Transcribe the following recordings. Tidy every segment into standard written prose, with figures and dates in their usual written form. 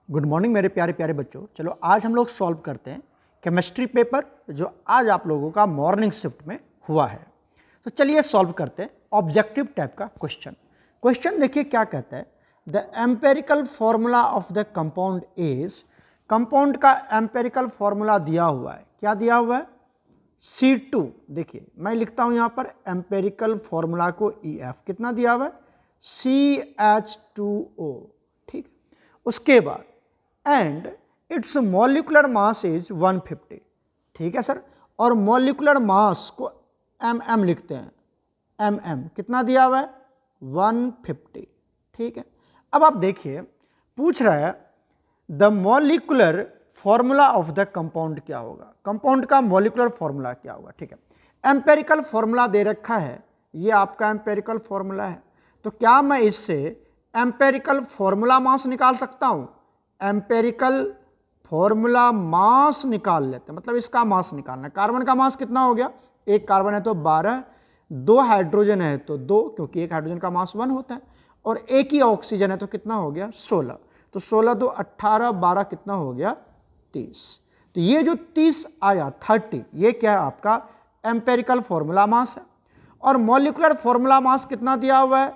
Good morning मेरे प्यारे प्यारे बच्चों। चलो आज हम लोग सॉल्व करते हैं केमिस्ट्री पेपर जो आज आप लोगों का मॉर्निंग शिफ्ट में हुआ है। तो चलिए सॉल्व करते हैं ऑब्जेक्टिव टाइप का क्वेश्चन। क्वेश्चन देखिए क्या कहता है, the empirical formula of the compound is. Compound का एम्पेरिकल फॉर्मूला दिया हुआ है, क्या दिया हुआ है? C2। देखिए मैं लिखता हूं यहां पर एम्पेरिकल फॉर्मूला को EF, कितना दिया हुआ है? CH2O। ठीक, उसके बाद and it's molecular mass is 150। ठीक है सर, और मॉलिक्यूलर मास को mm लिखते हैं, mm कितना दिया हुआ है? 150। ठीक है, अब आप देखिए पूछ रहा है the molecular formula of the compound क्या होगा, कंपाउंड का मॉलिक्यूलर फॉर्मूला क्या होगा। ठीक है, एम्पेरिकल फॉर्मूला दे रखा है, ये आपका एम्पेरिकल फॉर्मूला है, तो क्या मैं इससे एम्पेरिकल फॉर्मूला मास निकाल सकता हूं? एम्पेरिकल फॉर्मूला मास निकाल लेते हैं, मतलब इसका मास निकालना है। कार्बन का मास कितना हो गया? एक कार्बन है तो 12, दो हाइड्रोजन है तो 2, क्योंकि एक हाइड्रोजन का मास 1 होता है, और एक ही ऑक्सीजन है तो कितना हो गया? 16। तो 16 तो 18, 12 कितना हो गया? 30। तो ये जो 30 आया 30, ये क्या है? आपका एम्पेरिकल फॉर्मूला मास है। और मॉलिक्यूलर फॉर्मूला मास कितना दिया हुआ है?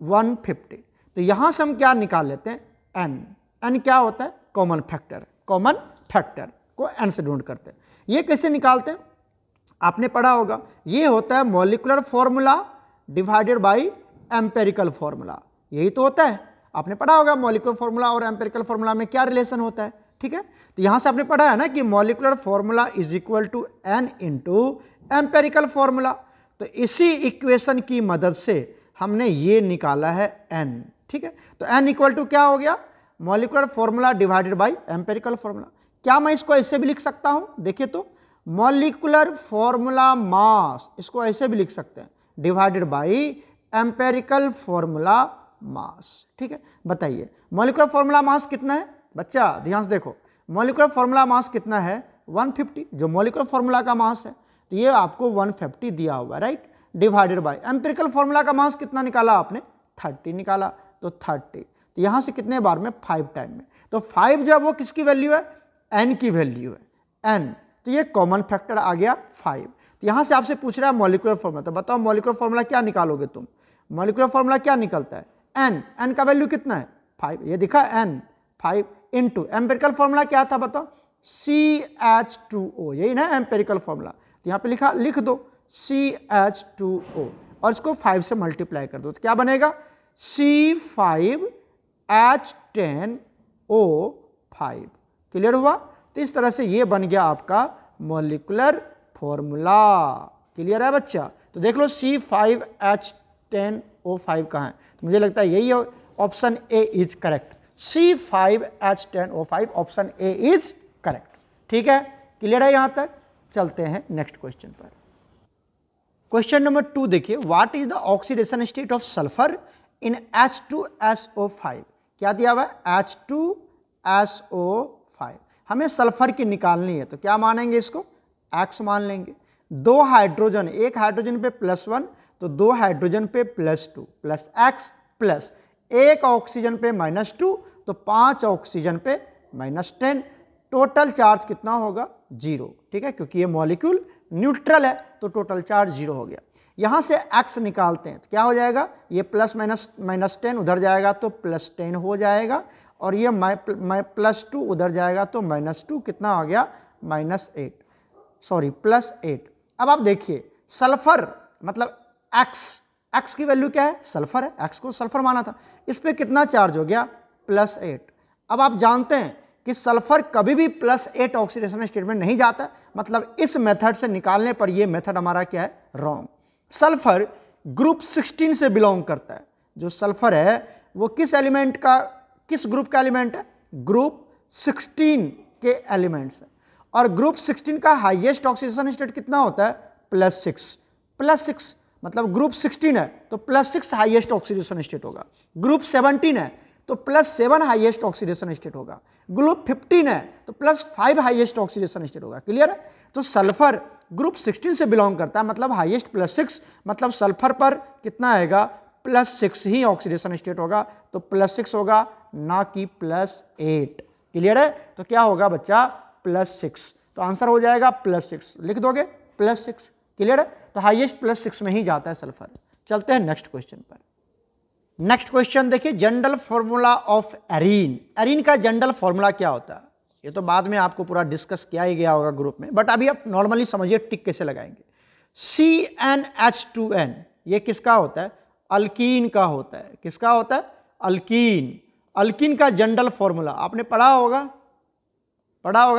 150। तो यहां से हम क्या निकाल लेते हैं? n। n क्या होता है? Common factor. कॉमन फैक्टर को n से डिनोट करते हैं। ये कैसे निकालते हैं? आपने पढ़ा होगा, ये होता है molecular formula divided by empirical formula. यही तो होता है, आपने पढ़ा होगा मॉलिक्यूलर फॉर्मूला और एम्पेरिकल फॉर्मूला में क्या रिलेशन होता है। ठीक है, तो यहां से आपने पढ़ा है ना कि molecular formula is equal to n into empirical formula. तो इसी इक्वेशन की मदद से हमने ये निकाला है n। ठीक है, तो n इक्वल टू क्या हो गया? Molecular formula divided by empirical formula. क्या मैं इसको ऐसे भी लिख सकता हूं? देखिए तो मॉलिक्यूलर फॉर्मूला मास, इसको ऐसे भी लिख सकते हैं, divided by empirical formula mass. ठीक है, बताइए मॉलिक्यूलर फॉर्मूला मास कितना है? बच्चा ध्यान से देखो, मॉलिक्यूलर फॉर्मूला मास कितना है? 150, जो मॉलिक्यूलर फॉर्मूला का मास है, तो ये आपको 150 दिया हुआ है, right, divided by empirical formula का मास कितना निकाला आपने? 30 निकाला, तो 30। तो यहां से कितने बार में? 5 टाइम में। तो 5 जो है वो किसकी वैल्यू है? n की वैल्यू है, n। तो ये कॉमन फैक्टर आ गया 5। तो यहां से आपसे पूछ रहा है मॉलिक्यूलर फॉर्मूला, तो बताओ मॉलिक्यूलर फॉर्मूला क्या निकालोगे तुम? मॉलिक्यूलर फॉर्मूला क्या निकलता है? n। n का वैल्यू कितना है? 5। ये दिखा n, 5 इंटू एम्पेरिकल फॉर्मूला क्या था बताओ? CH2O, यही ना एम्पेरिकल फॉर्मूला। तो यहां पे लिखा, लिख दो CH2O और इसको 5 से मल्टीप्लाई कर दो, तो क्या बनेगा? C5H10O5। क्लियर हुआ? तो इस तरह से ये बन गया आपका मॉलिक्यूलर फॉर्मूला। क्लियर है बच्चा? तो देख लो C5H10O5 कहाँ है, तो मुझे लगता है यही option A is correct. C5H10O5 option A is correct. ठीक है, क्लियर है यहां तक? चलते हैं नेक्स्ट क्वेश्चन पर। क्वेश्चन नंबर 2 देखिए, what is the oxidation state of sulphur in H2SO5। क्या दिया हुआ है? H2SO5। हमें सल्फर की निकालनी है, तो क्या मानेंगे इसको? X मान लेंगे। दो हाइड्रोजन, एक हाइड्रोजन पे +1, तो दो हाइड्रोजन पे +2 प्लस X प्लस एक ऑक्सीजन पे -2, तो 5 ऑक्सीजन पे -10। टोटल चार्ज कितना होगा? 0। ठीक है, क्योंकि ये मॉलिक्यूल न्यूट्रल है तो टोटल चार्ज 0 हो गया। यहां से x निकालते हैं तो क्या हो जाएगा? ये प्लस -10 उधर जाएगा तो +10 हो जाएगा, और ये +2 उधर जाएगा तो -2, कितना आ गया? -8, सॉरी +8। अब आप देखिए सल्फर मतलब x की वैल्यू क्या है? सल्फर है, x को सल्फर माना था, इस पे कितना चार्ज हो गया? +8। अब आप जानते हैं कि सल्फर कभी भी +8 ऑक्सीडेशन स्टेट में नहीं जाता, मतलब इस मेथड से निकालने पर यह मेथड हमारा क्या है? रॉन्ग। सल्फर ग्रुप 16 से बिलोंग करता है। जो सल्फर है वो किस एलिमेंट का, किस ग्रुप का एलिमेंट है? ग्रुप 16 के एलिमेंट्स है। और ग्रुप 16 का हाईएस्ट ऑक्सीडेशन स्टेट कितना होता है? +6। +6 मतलब ग्रुप 16 है तो +6 हाईएस्ट ऑक्सीडेशन स्टेट होगा। ग्रुप 17 है तो +7 हाईएस्ट ऑक्सीडेशन स्टेट होगा। ग्रुप 15 है तो +5 हाईएस्ट ऑक्सीडेशन स्टेट होगा। क्लियर है? तो सल्फर ग्रुप 16 से बिलोंग करता है, मतलब हाईएस्ट +6, मतलब सल्फर पर कितना आएगा? +6 ही ऑक्सीडेशन स्टेट होगा, तो +6 होगा, ना कि +8। क्लियर है? तो क्या होगा बच्चा, +6। तो आंसर हो जाएगा +6, लिख दोगे +6। क्लियर है? तो हाईएस्ट +6 में ही जाता है सल्फर। चलते हैं नेक्स्ट क्वेश्चन पर। नेक्स्ट क्वेश्चन देखिए, general formula of arene. Arene का जनरल फॉर्मूला क्या होता है? ये तो बाद में आपको पूरा डिस्कस किया ही गया होगा ग्रुप में, बट अभी आप नॉर्मली समझिए टिक कैसे लगाएंगे। CnH2n ये किसका होता है? अल्कीन का होता है। किसका होता है? अल्कीन। अल्कीन का जनरल फॉर्मूला आपने पढ़ा होगा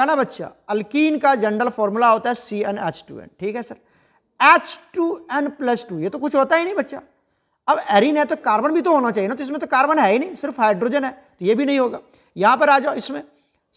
ना बच्चा। अल्कीन का जनरल फॉर्मूला होता है CnH2n। ठीक है सर। H2n+2 ये तो कुछ होता ही नहीं बच्चा। अब एरीन है तो कार्बन भी तो होना चाहिए ना, तो इसमें तो कार्बन है ही नहीं, सिर्फ हाइड्रोजन है, तो ये भी नहीं होगा। यहां पर आ जाओ, इसमें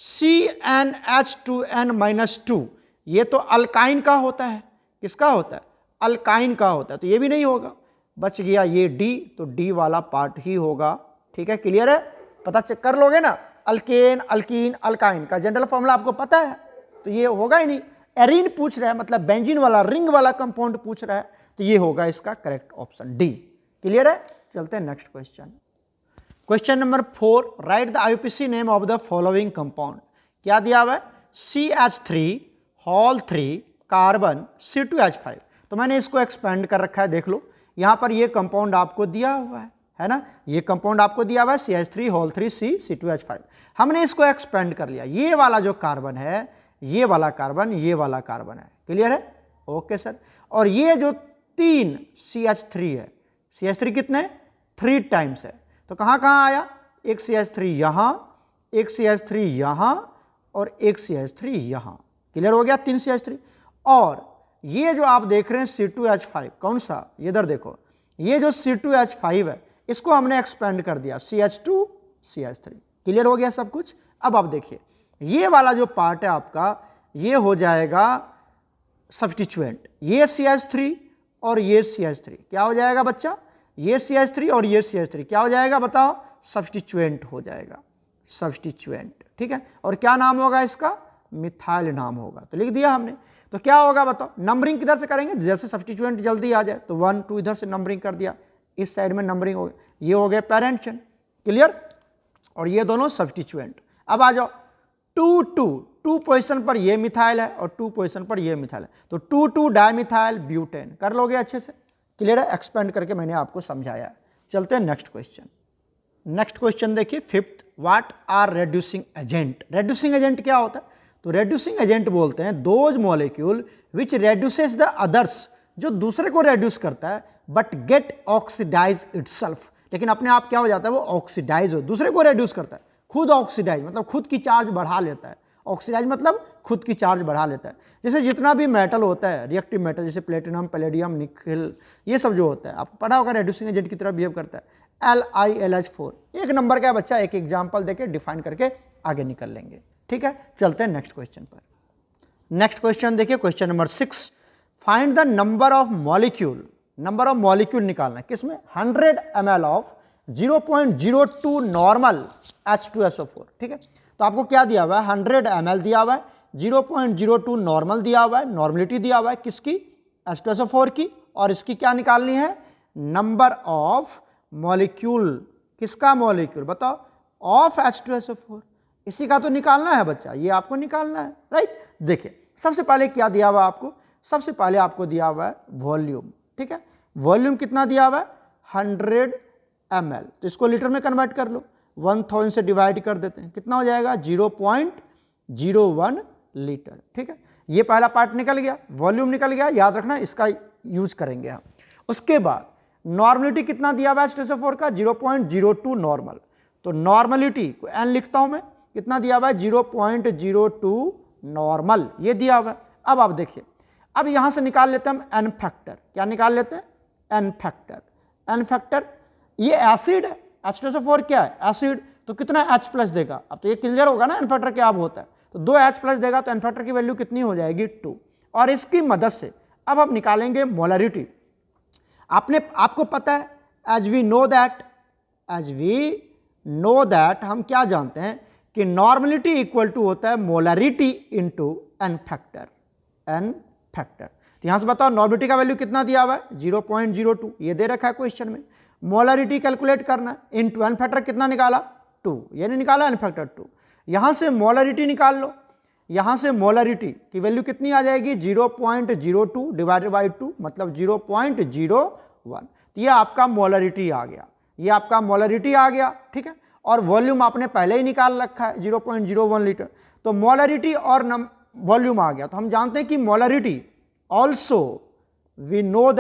CnH2n-2 ये तो अल्काइन का होता है। किसका होता है? अल्काइन का होता है, तो ये भी नहीं होगा। बच गया ये डी, तो डी वाला पार्ट ही होगा। ठीक है, क्लियर है? पता चेक कर लोगे ना, अल्केन, अल्कीन, अल्काइन का जनरल फॉर्मूला आपको पता है, तो ये होगा ही नहीं। एरीन पूछ रहा है, मतलब बेंजीन वाला रिंग वाला कंपाउंड पूछ रहा है, तो ये होगा इसका करेक्ट ऑप्शन डी। क्लियर है? चलते हैं next question. Question number 4, right the IUPAC name of the following compound. क्या दिया हुआ है? CH3 carbon C2H5। तो मैंने इसको एक्सपेंड कर रखा है, देख लो यहां पर ये कंपाउंड आपको दिया हुआ है ना, ये कंपाउंड आपको दिया हुआ है CH3 हमने इसको एक्सपेंड कर लिया। ये वाला जो कार्बन है, ये वाला कार्बन है। क्लियर है? Okay sir. और ये जो 3 CH3 है, CH3 कितने? 3 टाइम्स है, तो कहाँ कहाँ आया? एक CH3 यहाँ, एक CH3 यहाँ और एक CH3 यहाँ। क्लियर हो गया? 3 CH3। और ये जो आप देख रहे हैं C2H5, कौन सा? ये इधर देखो, ये जो C2H5 है इसको हमने एक्सपेंड कर दिया CH2 CH3। क्लियर हो गया सब कुछ? अब आप देखिए, ये वाला जो पार्ट है आपका, ये हो जाएगा सब्स्टिट्यूएंट। ये CH3 और ये CH3 क्या हो जाएगा बच्चा? ये CH3 और ये CH3 क्या हो जाएगा बताओ? सब्स्टिट्यूएंट हो जाएगा, सब्स्टिट्यूएंट। ठीक है, और क्या नाम होगा इसका? मिथाइल नाम होगा। तो लिख दिया हमने। तो क्या होगा बताओ? नंबरिंग किधर से करेंगे? जैसे सब्स्टिट्यूएंट जल्दी आ जाए, तो 1 2 इधर से नंबरिंग कर दिया, इस साइड में नंबरिंग हो गया। ये हो गया पेरेंट चेन। क्लियर? और ये दोनों सब्स्टिट्यूएंट। अब आ जाओ 2 पोजीशन पर ये मिथाइल है और 2 पोजीशन पर ये मिथाइल है, तो 2 डाइमिथाइल ब्यूटेन। कर लोगे अच्छे से? क्लियर है? एक्सपेंड करके मैंने आपको समझाया। चलते हैं नेक्स्ट क्वेश्चन। नेक्स्ट क्वेश्चन देखिए 5th, what are reducing agent. Reducing agent क्या होता है? तो रेड्यूसिंग एजेंट बोलते हैं those molecule which reduces the others, जो दूसरे को रेड्यूस करता है बट गेट ऑक्सीडाइज इटसेल्फ, लेकिन अपने आप क्या हो जाता है? वो ऑक्सीडाइज हो, दूसरे को रेड्यूस करता है, खुद ऑक्सीडाइज मतलब खुद की चार्ज बढ़ा लेता है। ऑक्सीडाइज मतलब खुद की चार्ज बढ़ा लेता है। जैसे जितना भी मेटल होता है, रिएक्टिव मेटल, जैसे प्लेटिनम, पैलेडियम, निकल, ये सब जो होता है आपको पढ़ा होगा, रेड्यूसिंग एजेंट की तरह बिहेव करता है। LiLH4 एक नंबर का बच्चा, एक एग्जाम्पल देके डिफाइन करके आगे निकल लेंगे। ठीक है, चलते हैं नेक्स्ट क्वेश्चन पर। नेक्स्ट क्वेश्चन देखिए, question number 6, find the number of molecule. Number of molecule निकालना है, किसमें? 100 ml ऑफ 0.02 नॉर्मल H2SO4। ठीक है, तो आपको क्या दिया हुआ है? 100 ml दिया हुआ है, 0.02 नॉर्मल दिया हुआ है, नॉर्मलिटी दिया हुआ है किसकी? H2SO4 की। और इसकी क्या निकालनी है? Number of molecule. किसका मॉलिक्यूल बताओ? Of H2SO4। इसी का तो निकालना है बच्चा, ये आपको निकालना है, राइट। देखिए सबसे पहले क्या दिया हुआ है आपको? सबसे पहले आपको दिया हुआ है वॉल्यूम। ठीक है, वॉल्यूम कितना दिया हुआ है? 100 ml। तो इसको लीटर में कन्वर्ट कर लो, 1000 से डिवाइड कर देते हैं, कितना हो जाएगा? 0.01 लीटर। ठीक है, ये पहला पार्ट निकल गया, वॉल्यूम निकल गया, याद रखना इसका यूज करेंगे हम। उसके बाद नॉर्मलिटी कितना दिया हुआ है H2SO4 का? 0.02 नॉर्मल। तो नॉर्मलिटी को n लिखता हूं मैं, कितना दिया हुआ है? 0.02 नॉर्मल, ये दिया हुआ है। अब आप देखिए, अब यहां से निकाल लेते हैं हम एन फैक्टर। क्या निकाल लेते हैं? N factor. एन फैक्टर ये एसिड है, H2SO4 क्या है? एसिड, तो कितना H+ देगा? अब तो ये क्लियर होगा ना एन फैक्टर क्या होता है। तो 2 H+ देगा, तो एन फैक्टर की वैल्यू कितनी हो जाएगी? 2। और इसकी मदद से अब हम निकालेंगे मोलरिटी। आपको पता है, एज वी नो दैट हम क्या जानते हैं कि नॉर्मलिटी इक्वल टू होता है मोलरिटी इंटू एन फैक्टर। तो यहां से बताओ नॉर्मलिटी का वैल्यू कितना दिया हुआ है? 0.02, ये दे रखा है क्वेश्चन में। मोलरिटी कैलकुलेट करना है, इंटू एन फैक्टर कितना निकाला? 2, ये नहीं निकाला n फैक्टर 2। यहाँ से मोलरिटी निकाल लो, यहाँ से मोलरिटी की वैल्यू कितनी आ जाएगी 0.02 डिवाइडेड बाई 2 मतलब 0.01। तो ये आपका मोलरिटी आ गया, ये आपका मोलरिटी आ गया, ठीक है। और वॉल्यूम आपने पहले ही निकाल रखा है 0.01 लीटर, तो मोलरिटी और वॉल्यूम आ गया। तो हम जानते हैं कि molarity also we know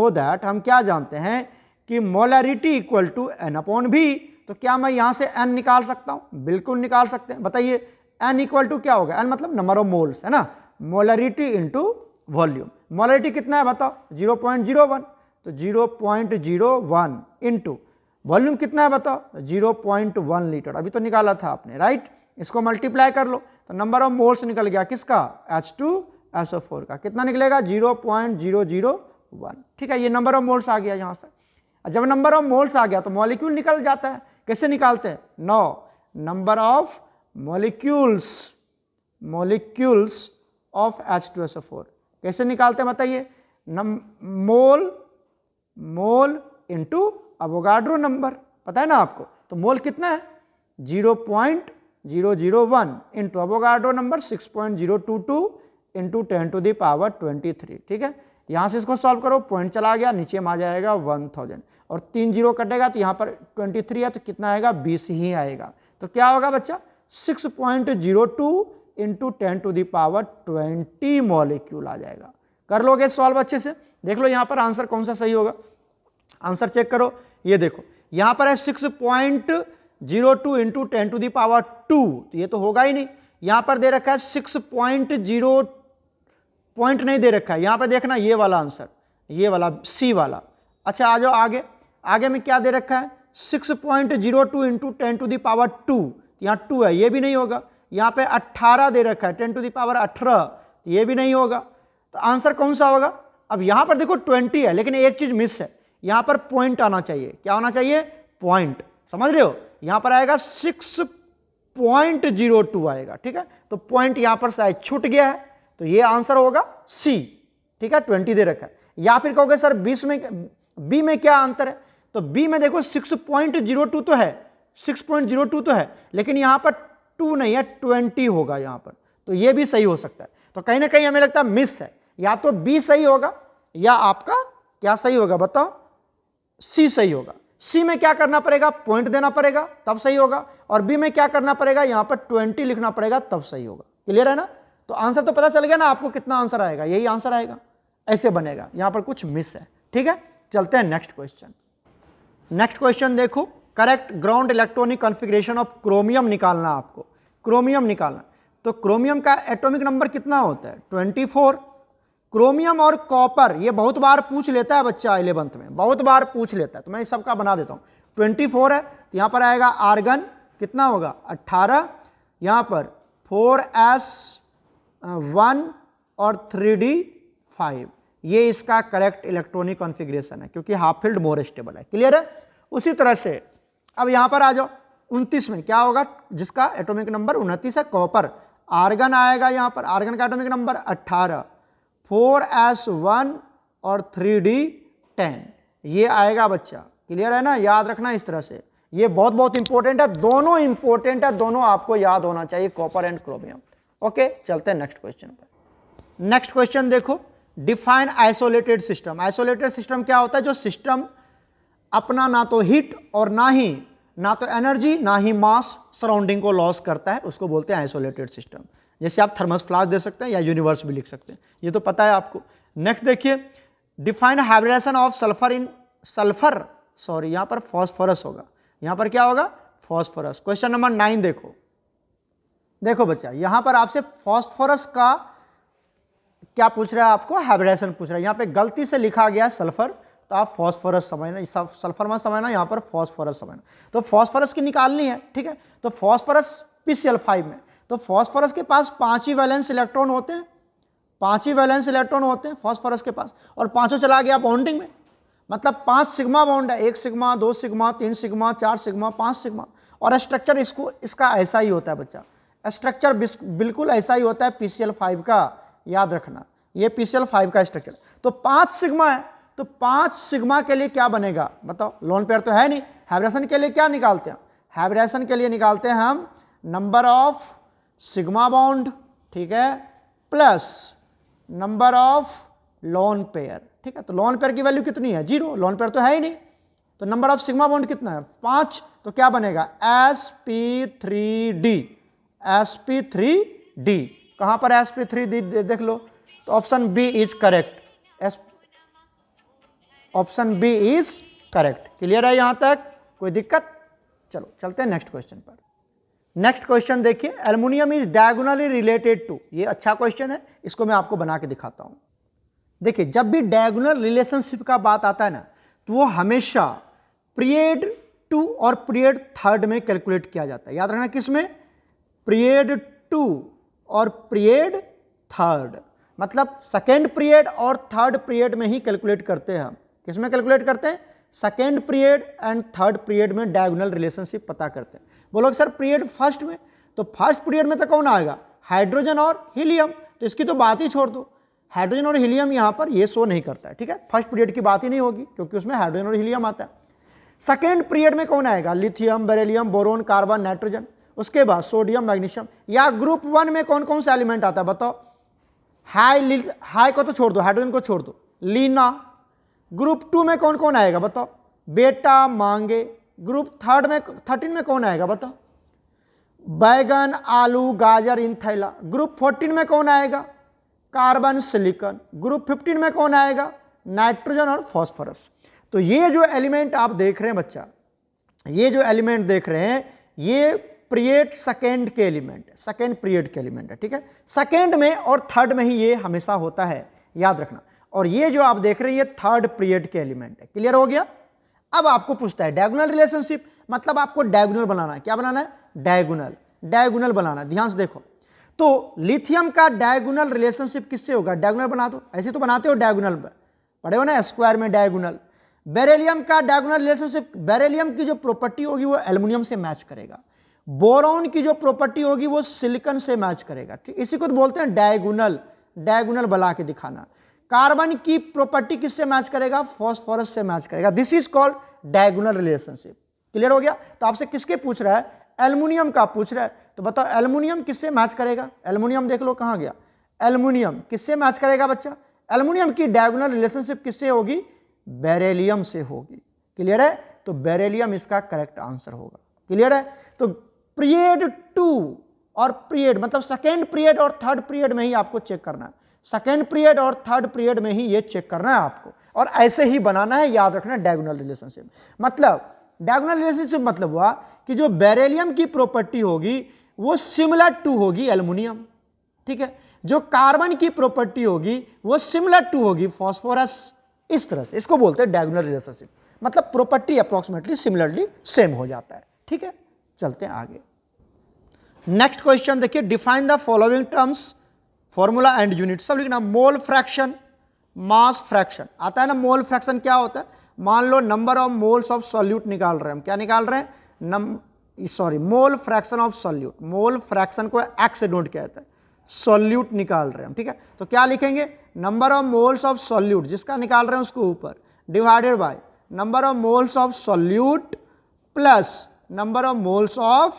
that, हम क्या जानते हैं कि molarity equal to n upon v। तो क्या मैं यहां से n निकाल सकता हूं? बिल्कुल निकाल सकते हैं। बताइए n इक्वल टू क्या होगा? n मतलब नंबर ऑफ मोल्स है ना, मोलरिटी इंटू वॉल्यूम। मोलरिटी कितना है बताओ 0.01, तो 0.01 इंटू वॉल्यूम कितना है बताओ 0.1 लीटर, अभी तो निकाला था आपने, राइट। इसको मल्टीप्लाई कर लो तो नंबर ऑफ मोल्स निकल गया किसका H2SO4 का, कितना निकलेगा 0.001, ठीक है। ये नंबर ऑफ मोल्स आ गया यहाँ से। जब नंबर ऑफ मोल्स आ गया तो मॉलिक्यूल निकल जाता है। कैसे निकालते हैं? Number of molecules of H2SO4 कैसे निकालते हैं बताइए? मोल इंटू अवोगाड्रो नंबर, पता है ना आपको। तो मोल कितना है 0.001 इंटू अवोगाड्रो नंबर 6.022 इंटू 10⁻23, ठीक है। यहाँ से इसको सॉल्व करो, पॉइंट चला गया, नीचे में आ जाएगा 1000 और 3 जीरो कटेगा तो यहाँ पर 23 है तो कितना आएगा 20 ही आएगा। तो क्या होगा बच्चा 6.02 इंटू 10⁻20 मॉलिक्यूल आ जाएगा। कर लोगे सॉल्व अच्छे से? देख लो यहाँ पर आंसर कौन सा सही होगा, आंसर चेक करो। ये देखो यहाँ पर है 6.02 इंटू 10⁻2, तो ये तो होगा ही नहीं। यहाँ पर दे रखा है 6.0 पॉइंट नहीं दे रखा है, यहाँ पर देखना ये वाला आंसर, ये वाला सी वाला। अच्छा आ जाओ आगे, आगे में क्या दे रखा है 6.02 इंटू 10⁻2, यहाँ 2 है, ये भी नहीं होगा। यहाँ पे 18 दे रखा है 10⁻18, तो ये भी नहीं होगा। तो आंसर कौन सा होगा? अब यहाँ पर देखो 20 है लेकिन एक चीज मिस है, यहाँ पर पॉइंट आना चाहिए। क्या होना चाहिए? पॉइंट, समझ रहे हो? यहाँ पर आएगा 6.02 आएगा, ठीक है। तो पॉइंट यहाँ पर शायद छूट गया है, तो ये आंसर होगा सी, ठीक है। 20 दे रखा है। या फिर कहोगे सर बी में क्या अंतर है? तो बी में देखो 6.02 तो है, 6.02 तो है, लेकिन यहाँ पर 2 नहीं है 20 होगा यहाँ पर, तो ये भी सही हो सकता है। तो कहीं ना कहीं हमें लगता है मिस है, या तो बी सही होगा या आपका क्या सही होगा बताओ, सी सही होगा। सी में क्या करना पड़ेगा? पॉइंट देना पड़ेगा तब सही होगा, और बी में क्या करना पड़ेगा? यहाँ पर 20 लिखना पड़ेगा तब सही होगा। क्लियर है ना? तो आंसर तो पता चल गया ना आपको, कितना आंसर आएगा, यही आंसर आएगा, ऐसे बनेगा। यहाँ पर कुछ मिस है, ठीक है। चलते हैं नेक्स्ट क्वेश्चन। नेक्स्ट क्वेश्चन देखो, correct ground electronic configuration of chromium निकालना आपको, क्रोमियम निकालना। तो क्रोमियम का एटॉमिक नंबर कितना होता है 24। क्रोमियम और कॉपर ये बहुत बार पूछ लेता है बच्चा 11th में, बहुत बार पूछ लेता है, तो मैं इस सबका बना देता हूँ। 24 है तो यहाँ पर आएगा आर्गन कितना होगा 18, यहाँ पर 4s1 और 3d5, ये इसका करेक्ट इलेक्ट्रॉनिक कॉन्फ़िगरेशन है क्योंकि हाफ फील्ड मोर स्टेबल है। क्लियर है? उसी तरह से अब यहाँ पर आ जाओ 29 में क्या होगा, जिसका एटॉमिक नंबर 29 है, कॉपर। आर्गन आएगा यहाँ पर, आर्गन का एटॉमिक नंबर 18, 4s1 और 3d10, ये आएगा बच्चा। क्लियर है ना? याद रखना इस तरह से, ये बहुत बहुत इंपॉर्टेंट है, दोनों इंपॉर्टेंट है, दोनों आपको याद होना चाहिए, कॉपर एंड क्रोमियम। ओके, चलते हैं नेक्स्ट क्वेश्चन पर। नेक्स्ट क्वेश्चन देखो, define isolated system. Isolated system क्या होता है? जो सिस्टम अपना ना तो हीट और ना तो एनर्जी ना ही मास सराउंडिंग को लॉस करता है, उसको बोलते हैं आइसोलेटेड सिस्टम। जैसे आप थर्मस फ्लास्क दे सकते हैं या यूनिवर्स भी लिख सकते हैं, ये तो पता है आपको। नेक्स्ट देखिए, डिफाइन हाइब्रिडेशन ऑफ सल्फर यहाँ पर फॉस्फोरस होगा, यहाँ पर क्या होगा फॉस्फोरस। क्वेश्चन नंबर 9 देखो बच्चा, यहाँ पर आपसे फॉस्फोरस का क्या पूछ रहा है, आपको हाइब्रिडेशन पूछ रहा है। यहाँ पे गलती से लिखा गया सल्फर, तो आप फॉस्फोरस समझना, सल्फर मत समझना, यहाँ पर फॉस्फोरस समझना। तो फॉस्फोरस की निकालनी है, ठीक है। तो फॉस्फोरस PCl5 में, तो फॉस्फोरस के पास 5 ही वैलेंस इलेक्ट्रॉन होते हैं, 5 ही वैलेंस इलेक्ट्रॉन होते हैं फॉस्फोरस के पास, और पांचों चला गया बॉन्डिंग में, मतलब 5 सिग्मा बॉन्ड है, 1 sigma 2 sigma 3 sigma 4 sigma 5 sigma. और स्ट्रक्चर इसका ऐसा ही होता है बच्चा, स्ट्रक्चर बिल्कुल ऐसा ही होता है PCl5 का, याद रखना, ये PCl5 का स्ट्रक्चर। तो 5 सिग्मा है, तो 5 सिग्मा के लिए क्या बनेगा बताओ, लोन पेयर तो है नहीं, हाइब्रिडेशन के लिए क्या निकालते हैं, हाइब्रिडेशन के लिए निकालते हैं हम नंबर ऑफ सिग्मा बॉन्ड, ठीक है, plus number of lone pair, ठीक है। तो लोन पेयर की वैल्यू कितनी है, 0, लोन पेयर तो है ही नहीं, तो नंबर ऑफ सिग्मा बॉन्ड कितना है, 5, तो क्या बनेगा sp3d, sp3d, कहां पर sp3d देख लो, तो option B is correct, option B is correct. Clear है यहां तक, कोई दिक्कत? चलो चलते हैं नेक्स्ट क्वेश्चन पर। नेक्स्ट क्वेश्चन देखिए, aluminium is diagonally related to, ये अच्छा क्वेश्चन है, इसको मैं आपको बना के दिखाता हूं। देखिए जब भी डायगोनल रिलेशनशिप का बात आता है ना, तो वो हमेशा पीरियड 2 और पीरियड 3 में कैलकुलेट किया जाता है। याद रखना किस में, पीरियड 2 और पीरियड 3, मतलब सेकेंड पीरियड और थर्ड पीरियड में ही कैलकुलेट करते हैं हम। किस में कैलकुलेट करते हैं, second period and third period में डायगोनल रिलेशनशिप पता करते हैं। बोलोगे सर पीरियड फर्स्ट में, तो फर्स्ट पीरियड में तो कौन आएगा, हाइड्रोजन और हीलियम, तो इसकी तो बात ही छोड़ दो, हाइड्रोजन और हीलियम यहां पर ये शो नहीं करता है, ठीक है, फर्स्ट पीरियड की बात ही नहीं होगी क्योंकि उसमें हाइड्रोजन और हीलियम आता है। सेकेंड पीरियड में कौन आएगा, lithium, beryllium, boron, carbon, nitrogen, उसके बाद सोडियम, मैग्नीशियम। या ग्रुप 1 में कौन कौन सा एलिमेंट आता है बताओ, हाई को तो छोड़ दो, हाइड्रोजन को छोड़ दो, लीना। ग्रुप 2 में कौन कौन आएगा बताओ, बेटा, मांगे। ग्रुप 13 में कौन आएगा बताओ, बैगन, आलू, गाजर, इंथैला। ग्रुप 14 में कौन आएगा, कार्बन, सिलिकॉन। ग्रुप 15 में कौन आएगा, नाइट्रोजन और फॉस्फोरस। तो ये जो एलिमेंट आप देख रहे हैं बच्चा, ये जो एलिमेंट देख रहे हैं, ये पीरियड सेकेंड के एलिमेंट है, सेकेंड पीरियड के एलिमेंट है, ठीक है। सेकेंड में और थर्ड में ही ये हमेशा होता है, याद रखना। और ये जो आप देख रहे हैं ये थर्ड पीरियड के एलिमेंट है। क्लियर हो गया? अब आपको पूछता है डायगोनल रिलेशनशिप, मतलब आपको डायगोनल बनाना है। क्या बनाना है, डायगोनल बनाना है। ध्यान से देखो, तो लिथियम का डायगोनल रिलेशनशिप किससे होगा, डायगोनल बना दो, ऐसे तो बनाते हो डायगोनल, पढ़े हो ना स्क्वायर में डायगोनल। बेरिलियम का डायगोनल रिलेशनशिप, बेरिलियम की जो प्रॉपर्टी होगी वो एल्युमिनियम से मैच करेगा। बोरॉन की जो प्रॉपर्टी होगी वो सिलिकॉन से मैच करेगा, ठीक, इसी को तो बोलते हैं डायगोनल बना के दिखाना। कार्बन की प्रॉपर्टी किससे मैच करेगा, फॉस्फोरस से मैच करेगा। This is called diagonal relationship. Clear हो गया? तो आपसे किसके पूछ रहा है, एल्युमिनियम का पूछ रहा है, तो बताओ एल्युमिनियम किससे मैच करेगा। एल्युमिनियम देख लो कहां गया, एल्युमिनियम किससे मैच करेगा बच्चा, एल्युमिनियम की डायगोनल रिलेशनशिप किससे होगी, बेरिलियम से होगी। क्लियर है? तो बेरिलियम इसका करेक्ट आंसर होगा। क्लियर है? तो पीरियड 2 और पीरियड मतलब सेकेंड पीरियड और थर्ड पीरियड में ही आपको चेक करना है, सेकेंड पीरियड और थर्ड पीरियड में ही ये चेक करना है आपको, और ऐसे ही बनाना है। याद रखना डायगोनल रिलेशनशिप मतलब, डायगोनल रिलेशनशिप मतलब हुआ कि जो बेरिलियम की प्रॉपर्टी होगी वो सिमिलर टू होगी एल्युमिनियम, ठीक है। जो कार्बन की प्रॉपर्टी होगी वो सिमिलर टू होगी फॉस्फोरस। इस तरह से इसको बोलते हैं डायगोनल रिलेशनशिप, मतलब प्रॉपर्टी अप्रोक्सीमेटली सिमिलरली सेम हो जाता है, ठीक है। चलते हैं आगे। नेक्स्ट क्वेश्चन देखिए, define the following terms, formula and unit सब लिखना। मोल फ्रैक्शन, मास फ्रैक्शन आता है ना। मोल फ्रैक्शन क्या होता है, मान लो number of moles of solute निकाल रहे हैं हम, क्या निकाल रहे हैं, mole fraction of solute. Mole fraction को एक्स से नोट किया जाता है, सॉल्यूट निकाल रहे हैं हम, ठीक है। तो क्या लिखेंगे, number of moles of solute जिसका निकाल रहे हैं उसको ऊपर, divided by number of moles of solute plus number of moles of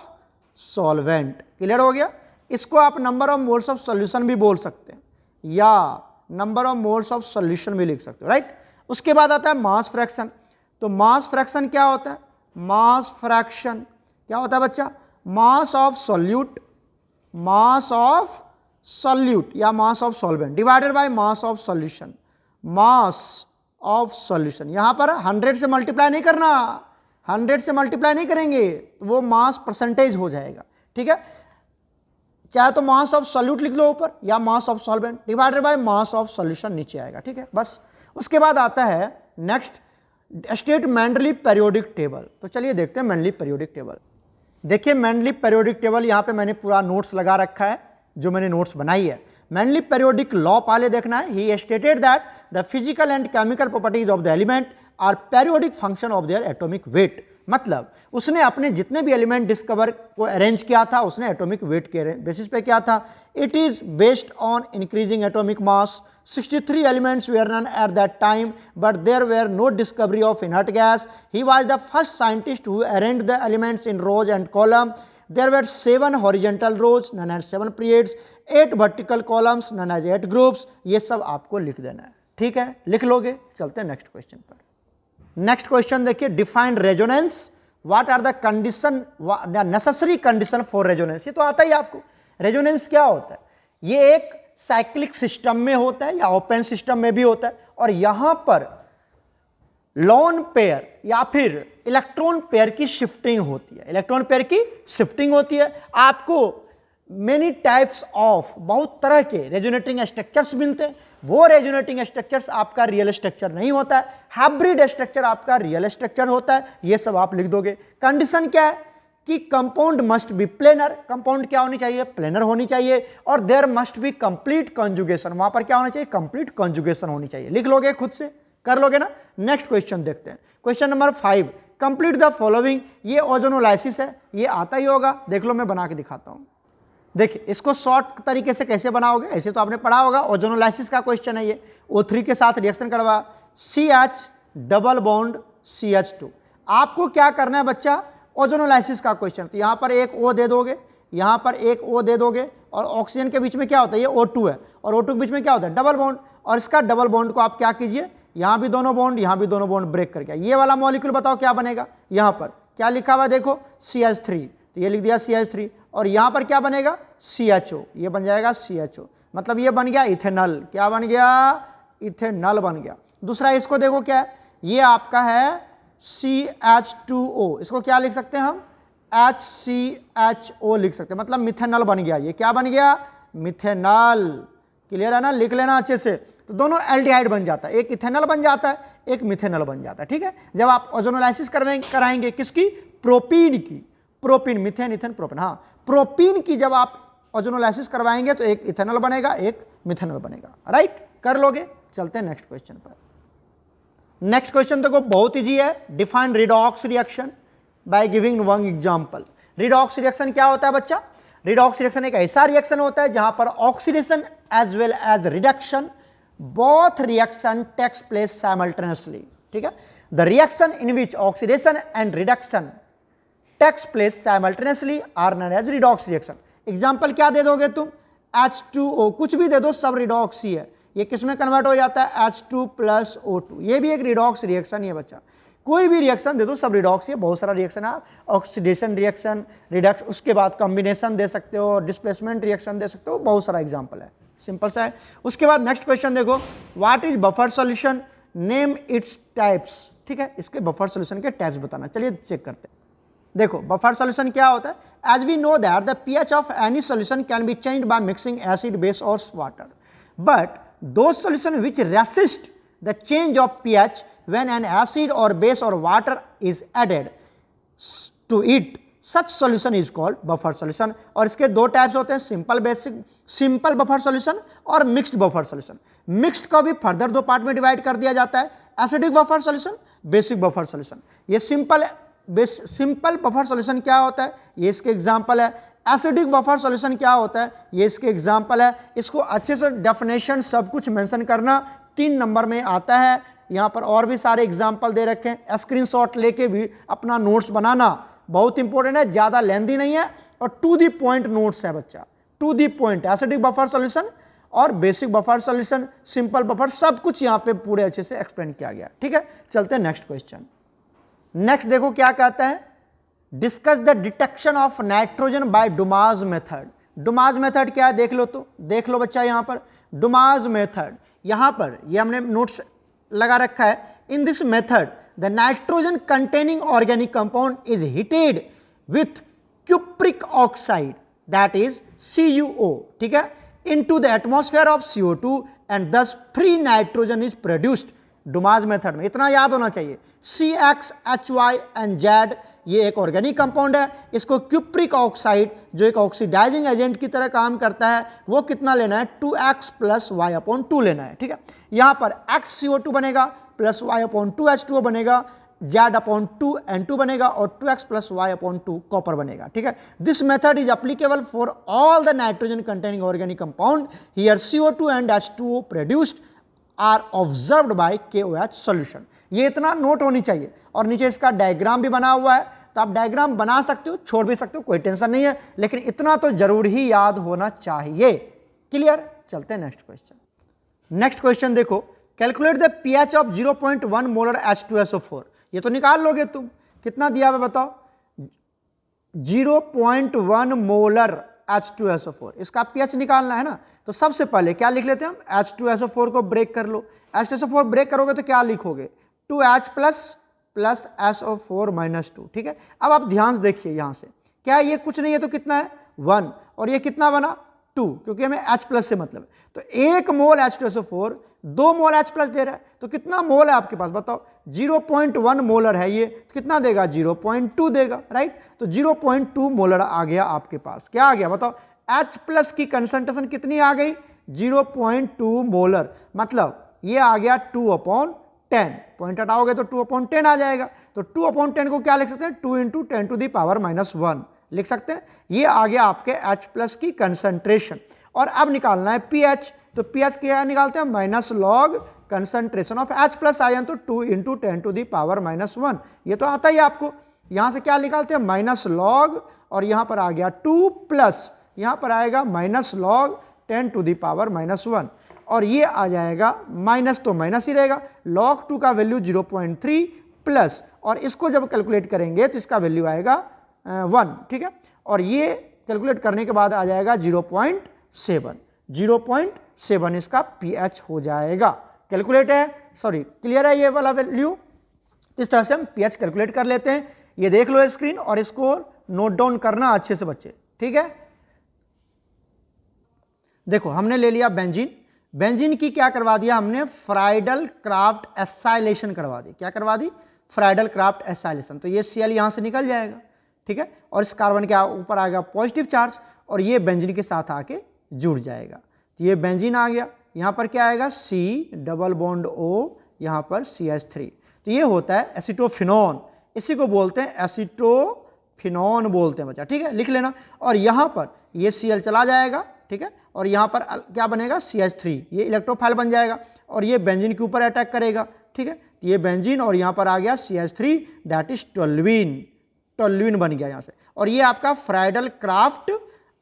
solvent. Clear हो गया? इसको आप number of moles of solution भी बोल सकते हैं या number of moles of solution भी लिख सकते हो, राइट। उसके बाद आता है मास फ्रैक्शन। तो मास फ्रैक्शन क्या होता है, मास फ्रैक्शन क्या होता है बच्चा, mass of solute, mass of solute या mass of solvent divided by mass of solution, mass of solution. यहां पर 100 से मल्टीप्लाई नहीं करना, 100 से मल्टीप्लाई नहीं करेंगे वो मास परसेंटेज हो जाएगा, ठीक है। चाहे तो मास ऑफ सॉल्यूट लिख लो ऊपर या mass of solvent divided by mass of solution नीचे आएगा, ठीक है बस। उसके बाद आता है next, state Mendeley periodic table. तो चलिए देखते हैं मेंडली पीरियोडिक टेबल। देखिए मेंडली पीरियोडिक टेबल यहाँ पे मैंने पूरा नोट्स लगा रखा है, जो मैंने नोट्स बनाई है। मेंडली पीरियोडिक लॉ पहले देखना है। He stated that the physical and chemical properties of the element are periodic function of their atomic weight. मतलब उसने अपने जितने भी एलिमेंट डिस्कवर को अरेंज किया था उसने एटॉमिक वेट के बेसिस पे किया था. It is based on increasing atomic mass. 63 elements were known at that time, but there were no discovery of inert gas. He was the first scientist who arranged the elements in rows and columns. There were 7 horizontal rows known as 7 periods, 8 vertical columns known as 8 groups. ये सब आपको लिख देना है, ठीक है, लिख लोगे. चलते हैं नेक्स्ट क्वेश्चन पर. नेक्स्ट क्वेश्चन देखिए, defined resonance. What are the condition, necessary condition for resonance. ये तो आता ही आपको. रेजोनेंस क्या होता है? ये एक साइक्लिक सिस्टम में होता है या ओपन सिस्टम में भी होता है, और यहां पर लोन पेयर या फिर इलेक्ट्रॉन पेयर की शिफ्टिंग होती है. इलेक्ट्रॉन पेयर की शिफ्टिंग होती है. आपको मेनी टाइप्स ऑफ, बहुत तरह के रेजोनेटिंग स्ट्रक्चर्स मिलते हैं. वो रेजोनेटिंग स्ट्रक्चर्स आपका रियल स्ट्रक्चर नहीं होता है, हाइब्रिड स्ट्रक्चर आपका रियल स्ट्रक्चर होता है. ये सब आप लिख दोगे. कंडीशन क्या है कि compound must be planar. Compound क्या होनी चाहिए? प्लेनर होनी चाहिए. और there must be complete conjugation. वहां पर क्या होना चाहिए? कंप्लीट कॉन्जुगेशन होनी चाहिए. लिख लोगे, खुद से कर लोगे ना. नेक्स्ट क्वेश्चन देखते हैं. Question number 5, complete the following. ये ओजोनोलाइसिस है, ये आता ही होगा. देख लो, मैं बना के दिखाता हूं. देखिए इसको शॉर्ट तरीके से कैसे बनाओगे, ऐसे तो आपने पढ़ा होगा. ओजोनोलाइसिस का क्वेश्चन है ये. O3 के साथ रिएक्शन करवा, CH डबल बॉन्ड CH2. आपको क्या करना है बच्चा? ओजोनोलाइसिस का क्वेश्चन. तो यहां पर एक O दे दोगे, यहां पर एक O दे दोगे, और ऑक्सीजन के बीच में क्या होता है? ये O2 है, और O2 के बीच में क्या होता है? Double bond. और इसका डबल बॉन्ड को आप क्या कीजिए, यहां भी दोनों बॉन्ड, यहां भी दोनों बॉन्ड ब्रेक करके ये वाला मॉलिक्यूल बताओ क्या बनेगा. यहां पर क्या लिखा हुआ देखो, CH3. तो ये लिख दिया CH3. और यहां पर क्या बनेगा? CHO. ये बन जाएगा CHO. मतलब ये बन गया इथेनॉल. क्या बन गया? इथेनॉल बन गया. दूसरा इसको देखो क्या है, ये आपका है CH2O. इसको क्या लिख सकते हैं हम? HCHO लिख सकते हैं. मतलब मिथेनॉल बन गया. ये क्या बन गया? मिथेनॉल. क्लियर है ना? लिख लेना अच्छे से. तो दोनों एल्डिहाइड बन जाता है. एक इथेनॉल बन जाता है, एक मिथेनॉल बन जाता है. ठीक है. जब आप ओजोनोलाइसिस कराएंगे किसकी? प्रोपीन की. Propene, methane, ethane, propene. हाँ, प्रोपीन की जब आप ओजोनोलाइसिस करवाएंगे तो एक इथेनॉल बनेगा, एक मिथेनॉल बनेगा. राइट, कर लोगे. चलते हैं नेक्स्ट क्वेश्चन पर. नेक्स्ट क्वेश्चन देखो, बहुत इजी है. Define redox reaction by giving one example. Redox reaction क्या होता है बच्चा? रिडॉक्स रिएक्शन एक ऐसा रिएक्शन होता है जहां पर oxidation as well as reduction, both reaction takes place simultaneously. ठीक है. The reaction in which oxidation and reduction takes place simultaneously are known as redox reaction. Example क्या दे दोगे तुम? H2O. कुछ भी दे दो, सब रिडॉक्स ही है. ये किस में कन्वर्ट हो जाता है? H2 + O2. ये भी एक रिडॉक्स रिएक्शन ही है बच्चा. कोई भी रिएक्शन दे दो, सब रिडॉक्स ही है. बहुत सारा रिएक्शन है. ऑक्सीडेशन रिएक्शन, रिडक्स, उसके बाद कॉम्बिनेशन दे सकते हो, डिस्प्लेसमेंट रिएक्शन दे सकते हो. बहुत सारा एग्जाम्पल है, सिंपल सा है. उसके बाद नेक्स्ट क्वेश्चन देखो, what is buffer solution, name its types. ठीक है, इसके बफर सॉल्यूशन के टाइप्स बताना. चलिए चेक करते हैं. देखो बफर सॉल्यूशन क्या होता है? As we know that the pH of any solution can be changed by mixing acid, base और water, but those solution which resist the change of pH when an acid or base or water is added to it, such solution is called buffer solution. और इसके दो types होते हैं, simple buffer solution और mixed buffer solution. Mixed को भी further दो part में डिवाइड कर दिया जाता है, acidic buffer solution, basic buffer solution. ये सिंपल बफर सॉल्यूशन क्या होता है? ये इसके एग्जांपल है. एसिडिक बफर सॉल्यूशन क्या होता है? ये इसके एग्जांपल है. इसको अच्छे से डेफिनेशन सब कुछ मेंशन करना, 3 नंबर में आता है. यहाँ पर और भी सारे एग्जांपल दे रखे हैं, स्क्रीनशॉट लेके भी अपना नोट्स बनाना बहुत इंपॉर्टेंट है. ज़्यादा लेंदी नहीं है और टू दी पॉइंट नोट्स है बच्चा, to the point. Acidic buffer solution और basic buffer solution, simple buffer, सब कुछ यहाँ पे पूरे अच्छे से एक्सप्लेन किया गया. ठीक है, चलते हैं नेक्स्ट क्वेश्चन. नेक्स्ट देखो क्या कहता है, discuss the detection of nitrogen by Dumas method. Dumas method क्या है देख लो. तो देख लो बच्चा, यहां पर डुमास मेथड, यहां पर ये हमने नोट्स लगा रखा है. In this method the nitrogen containing organic compound is heated with cupric oxide, that is CuO. ठीक है, into the atmosphere of CO2 and thus free nitrogen is produced. Dumas method में इतना याद होना चाहिए, CXHY and Z ये एक organic compound है. इसको क्यूप्रिक ऑक्साइड जो एक ऑक्सीडाइजिंग एजेंट की तरह काम करता है, वो कितना लेना है? 2x + y/2 लेना है. ठीक है, यहाँ पर XCO2 बनेगा प्लस y/2 H2O बनेगा. Z/2 N2 बनेगा और 2x + y/2 कॉपर बनेगा, ठीक है। This method is applicable for all the nitrogen containing organic compound, here CO2 and H2O produced are observed by KOH solution. ये इतना नोट होनी चाहिए। और नीचे इसका डायग्राम भी बना हुआ है, तो आप डायग्राम बना सकते हो, छोड़ भी सकते हो, कोई टेंशन नहीं है, लेकिन इतना तो जरूर ही याद होना चाहिए। क्लियर? चलते हैं नेक्स्ट क्वेश्चन। नेक्स्ट क्वेश्चन देखो, calculate the pH of 0.1 molar H2SO4। ये तो निकाल लोगे तुम, कितना दिया हुआ बताओ, 0.1 मोलर H2SO4, इसका pH निकालना है ना। तो सबसे पहले क्या लिख लेते हैं हम, H2SO4 को ब्रेक कर लो। H2SO4 ब्रेक करोगे तो क्या लिखोगे, 2H प्लस SO4 - 2, ठीक है। अब आप ध्यान से देखिए, यहां से क्या ये कुछ नहीं है तो कितना है 1, और ये कितना बना 2, क्योंकि हमें H+ से मतलब है। तो 1 मोल H2SO4 2 मोल H+ दे रहा है, तो कितना मोल है आपके पास बताओ, 0.1 मोलर है ये, तो कितना देगा 0.2 देगा, राइट। तो 0.2 मोलर आ गया आपके पास। क्या आ गया बताओ, H+ की कंसंट्रेशन कितनी आ गई, 0.2 मोलर, मतलब ये आ गया 2/10। पॉइंट हटाओगे तो 2/10 आ जाएगा। तो 2/10 को क्या लिख सकते हैं, 2 × 10⁻⁻1 लिख सकते हैं। ये आ गया आपके H+ की कंसंट्रेशन। और अब निकालना है pH, तो pH क्या निकालते हैं, -log concentration of H+ ion, तो 2 × 10⁻⁻1, ये तो आता ही आपको। यहां से क्या निकालते हैं, -log, और यहां पर आ गया 2 प्लस, यहां पर आएगा -log 10⁻⁻1, और ये आ जाएगा माइनस, तो माइनस ही रहेगा, log 2 का वैल्यू 0.3 प्लस, और इसको जब कैलकुलेट करेंगे तो इसका वैल्यू आएगा 1, ठीक है। और ये कैलकुलेट करने के बाद आ जाएगा 0.7 इसका pH हो जाएगा। कैलकुलेट है, सॉरी क्लियर है ये वाला वैल्यू। इस तरह से हम pH कैलकुलेट कर लेते हैं। ये देख लो स्क्रीन, और इसको नोट डाउन करना अच्छे से बच्चे, ठीक है। देखो हमने ले लिया बेंजीन, बेंजीन की क्या करवा दिया हमने, फ्राइडल क्राफ्ट एसाइलेशन करवा दी। क्या करवा दी, फ्राइडल क्राफ्ट एसाइलेशन। तो ये Cl यहां से निकल जाएगा, ठीक है, और इस कार्बन के ऊपर आएगा पॉजिटिव चार्ज, और ये बेंजीन के साथ आके जुड़ जाएगा। तो ये बेंजीन आ गया, यहां पर क्या आएगा, C≡O, यहां पर CH3। तो ये होता है एसिटोफिनॉन, इसी को बोलते हैं एसिटोफिनॉन बोलते हैं बच्चा, ठीक है, लिख लेना। और यहां पर ये Cl चला जाएगा, ठीक है, और यहां पर क्या बनेगा, CH3, ये इलेक्ट्रोफाइल बन जाएगा, और ये बेंजीन के ऊपर अटैक करेगा, ठीक है। ये बेंजीन, और यहां पर आ गया CH3, दैट इज टोल्यूइन बन गया यहां से। और ये आपका फ्राइडल क्राफ्ट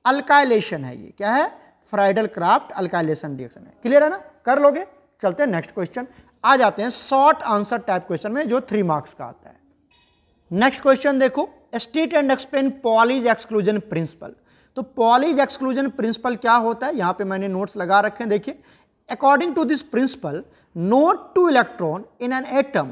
अल्काइलेशन है। ये क्या है, फ्राइडल क्राफ्ट अल्काइलेशन रिएक्शन है। क्लियर है ना, कर लोगे। चलते हैं नेक्स्ट क्वेश्चन, आ जाते हैं शॉर्ट आंसर टाइप क्वेश्चन में, जो 3 मार्क्स का आता है। नेक्स्ट क्वेश्चन देखो, state and explain Pauli's exclusion principle. तो पॉलीज एक्सक्लूजन प्रिंसिपल क्या होता है, यहां पे मैंने नोट्स लगा रखे हैं, देखिए। According to this principle, no 2 electron in an atom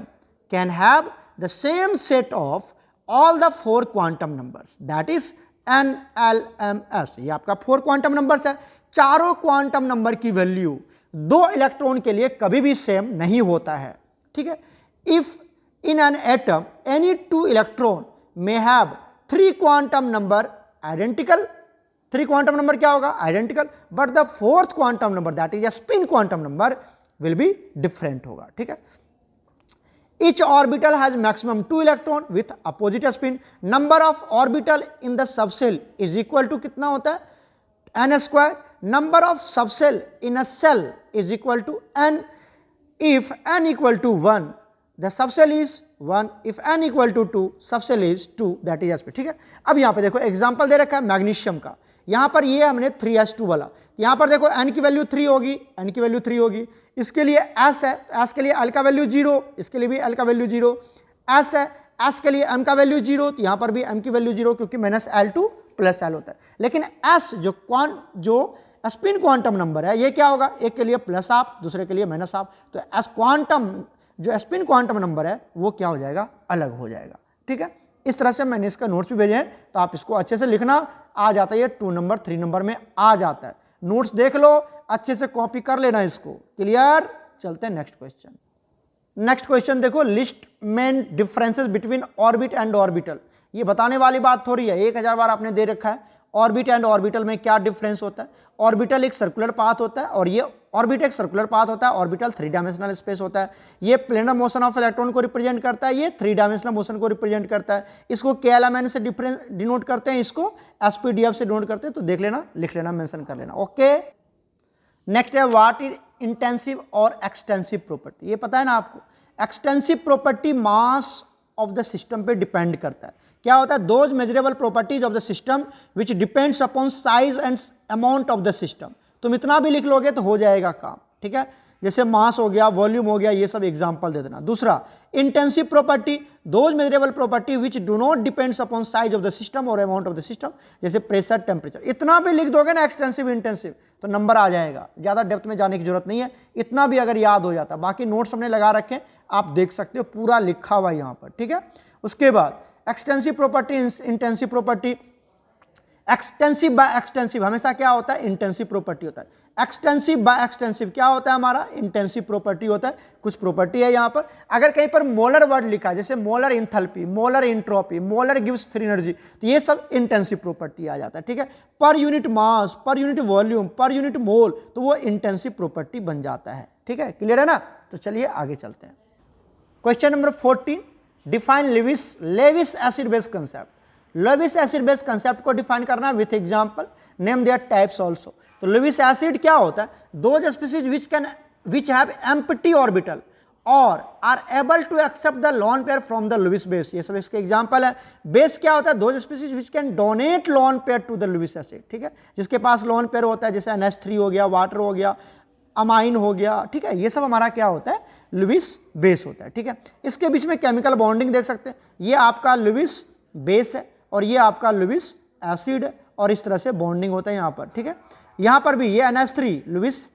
can have the same set of all the 4 quantum numbers, that is NLMS। ये आपका 4 क्वांटम नंबर्स है। चारों क्वांटम नंबर की वैल्यू 2 इलेक्ट्रॉन के लिए कभी भी सेम नहीं होता है, ठीक है। If in an atom any 2 electron may have 3 quantum number identical, 3 quantum number क्या होगा, identical, but the 4th quantum number that is spin quantum number will be different होगा, ठीक है। Each orbital has maximum 2 electron with opposite spin. Number of orbital in the subshell is equal to कितना होता है, n². Number of subshell in a cell is equal to n. If n equal to 1, the subshell is 1. If n equal to 2, subshell is 2. That is sp, ठीक है। अब यहाँ पे देखो example दे रखा है मैग्नीशियम का, यहाँ पर ये हमने 3s2 वाला, यहाँ पर देखो n की वैल्यू 3 होगी, n की वैल्यू 3 होगी। इसके लिए s है, s के लिए l का वैल्यू 0, इसके लिए भी l का वैल्यू 0। s है, s के लिए m का वैल्यू 0, तो यहाँ पर भी m की वैल्यू 0, क्योंकि -L2 + L होता है। लेकिन s जो स्पिन क्वांटम नंबर है, ये क्या होगा, एक के लिए +हाफ, दूसरे के लिए -हाफ। तो s क्वांटम जो स्पिन क्वांटम नंबर है वो क्या हो जाएगा, अलग हो जाएगा, ठीक है। इस तरह से मैंने इसका नोट्स भी भेजे हैं, तो आप इसको अच्छे से लिखना, आ जाता है ये 2 नंबर 3 नंबर में आ जाता है। नोट्स देख लो, अच्छे से कॉपी कर लेना इसको। क्लियर, चलते हैं नेक्स्ट क्वेश्चन। नेक्स्ट क्वेश्चन देखो, list main differences between orbit and orbital. ये बताने वाली बात थोड़ी है, 1000 बार आपने दे रखा है। ऑर्बिट एंड ऑर्बिटल में क्या डिफरेंस होता है? ऑर्बिटल एक सर्कुलर पाथ होता है और ये ऑर्बिट एक सर्कुलर पाथ होता है, ऑर्बिटल 3 डायमेंशनल स्पेस होता है। ये प्लेनर मोशन ऑफ इलेक्ट्रॉन को रिप्रेजेंट करता है, ये 3 डायमेंशनल मोशन को रिप्रेजेंट करता है। इसको KLMN से डिफरेंस डिनोट करते हैं, इसको SPDF से डिनोट करते हैं। तो देख लेना, लिख लेना, मेंशन कर लेना। ओके, नेक्स्ट है व्हाट इज इंटेंसिव और एक्सटेंसिव प्रॉपर्टी। ये पता है ना आपको, extensive property mass of the system पे डिपेंड करता है। क्या होता है? Those measurable properties of the system which depends upon size and amount of the system. तुम इतना भी लिख लोगे तो हो जाएगा काम, ठीक है। जैसे मास हो गया, वॉल्यूम हो गया, ये सब एग्जांपल दे देना। दूसरा, intensive property, those measurable property which do not depends upon size of the system और अमाउंट ऑफ द सिस्टम, जैसे प्रेशर, टेम्परेचर। इतना भी लिख दोगे ना एक्सटेंसिव इंटेंसिव तो नंबर आ जाएगा, ज़्यादा डेप्थ में जाने की जरूरत नहीं है, इतना भी अगर याद हो जाता। बाकी नोट्स हमने लगा रखे, आप देख सकते हो, पूरा लिखा हुआ यहाँ पर, ठीक है। उसके बाद extensive property, intensive property. Extensive by extensive हमेशा क्या होता है? इंटेंसिव प्रॉपर्टी होता है। एक्सटेंसिव बाय एक्सटेंसिव क्या होता है? हमारा इंटेंसिव प्रॉपर्टी होता है। कुछ प्रॉपर्टी है यहाँ पर, अगर कहीं पर मोलर वर्ड लिखा है, जैसे molar enthalpy, molar entropy, molar gives free energy, तो ये सब इंटेंसिव प्रॉपर्टी आ जाता है, ठीक है। Per unit mass, per unit volume, per unit mole, तो वो इंटेंसिव प्रॉपर्टी बन जाता है, ठीक है। क्लियर है ना? तो चलिए आगे चलते हैं। Question number 14, define Lewis acid base concept. Lewis acid base concept को डिफाइन करना with example, name their types also. तो लेविस एसिड क्या होता है? Those species which have empty orbital और are able to accept the lone pair from the Lewis base, ये सब इसके एग्जांपल है। बेस क्या होता है? Those species which can donate lone pair to the Lewis acid, ठीक है, जिसके पास लोन पेयर होता है, जैसे NH3 हो गया, वाटर हो गया, अमाइन हो गया, ठीक है। ये सब हमारा क्या होता है? लेविस बेस होता है, ठीक है। इसके बीच में केमिकल बॉन्डिंग देख सकते हैं, ये आपका लेविस बेस है और ये आपका लेविस एसिड है, और इस तरह से बॉन्डिंग होता है यहाँ पर, ठीक है। यहाँ पर भी ये NH3 लेविस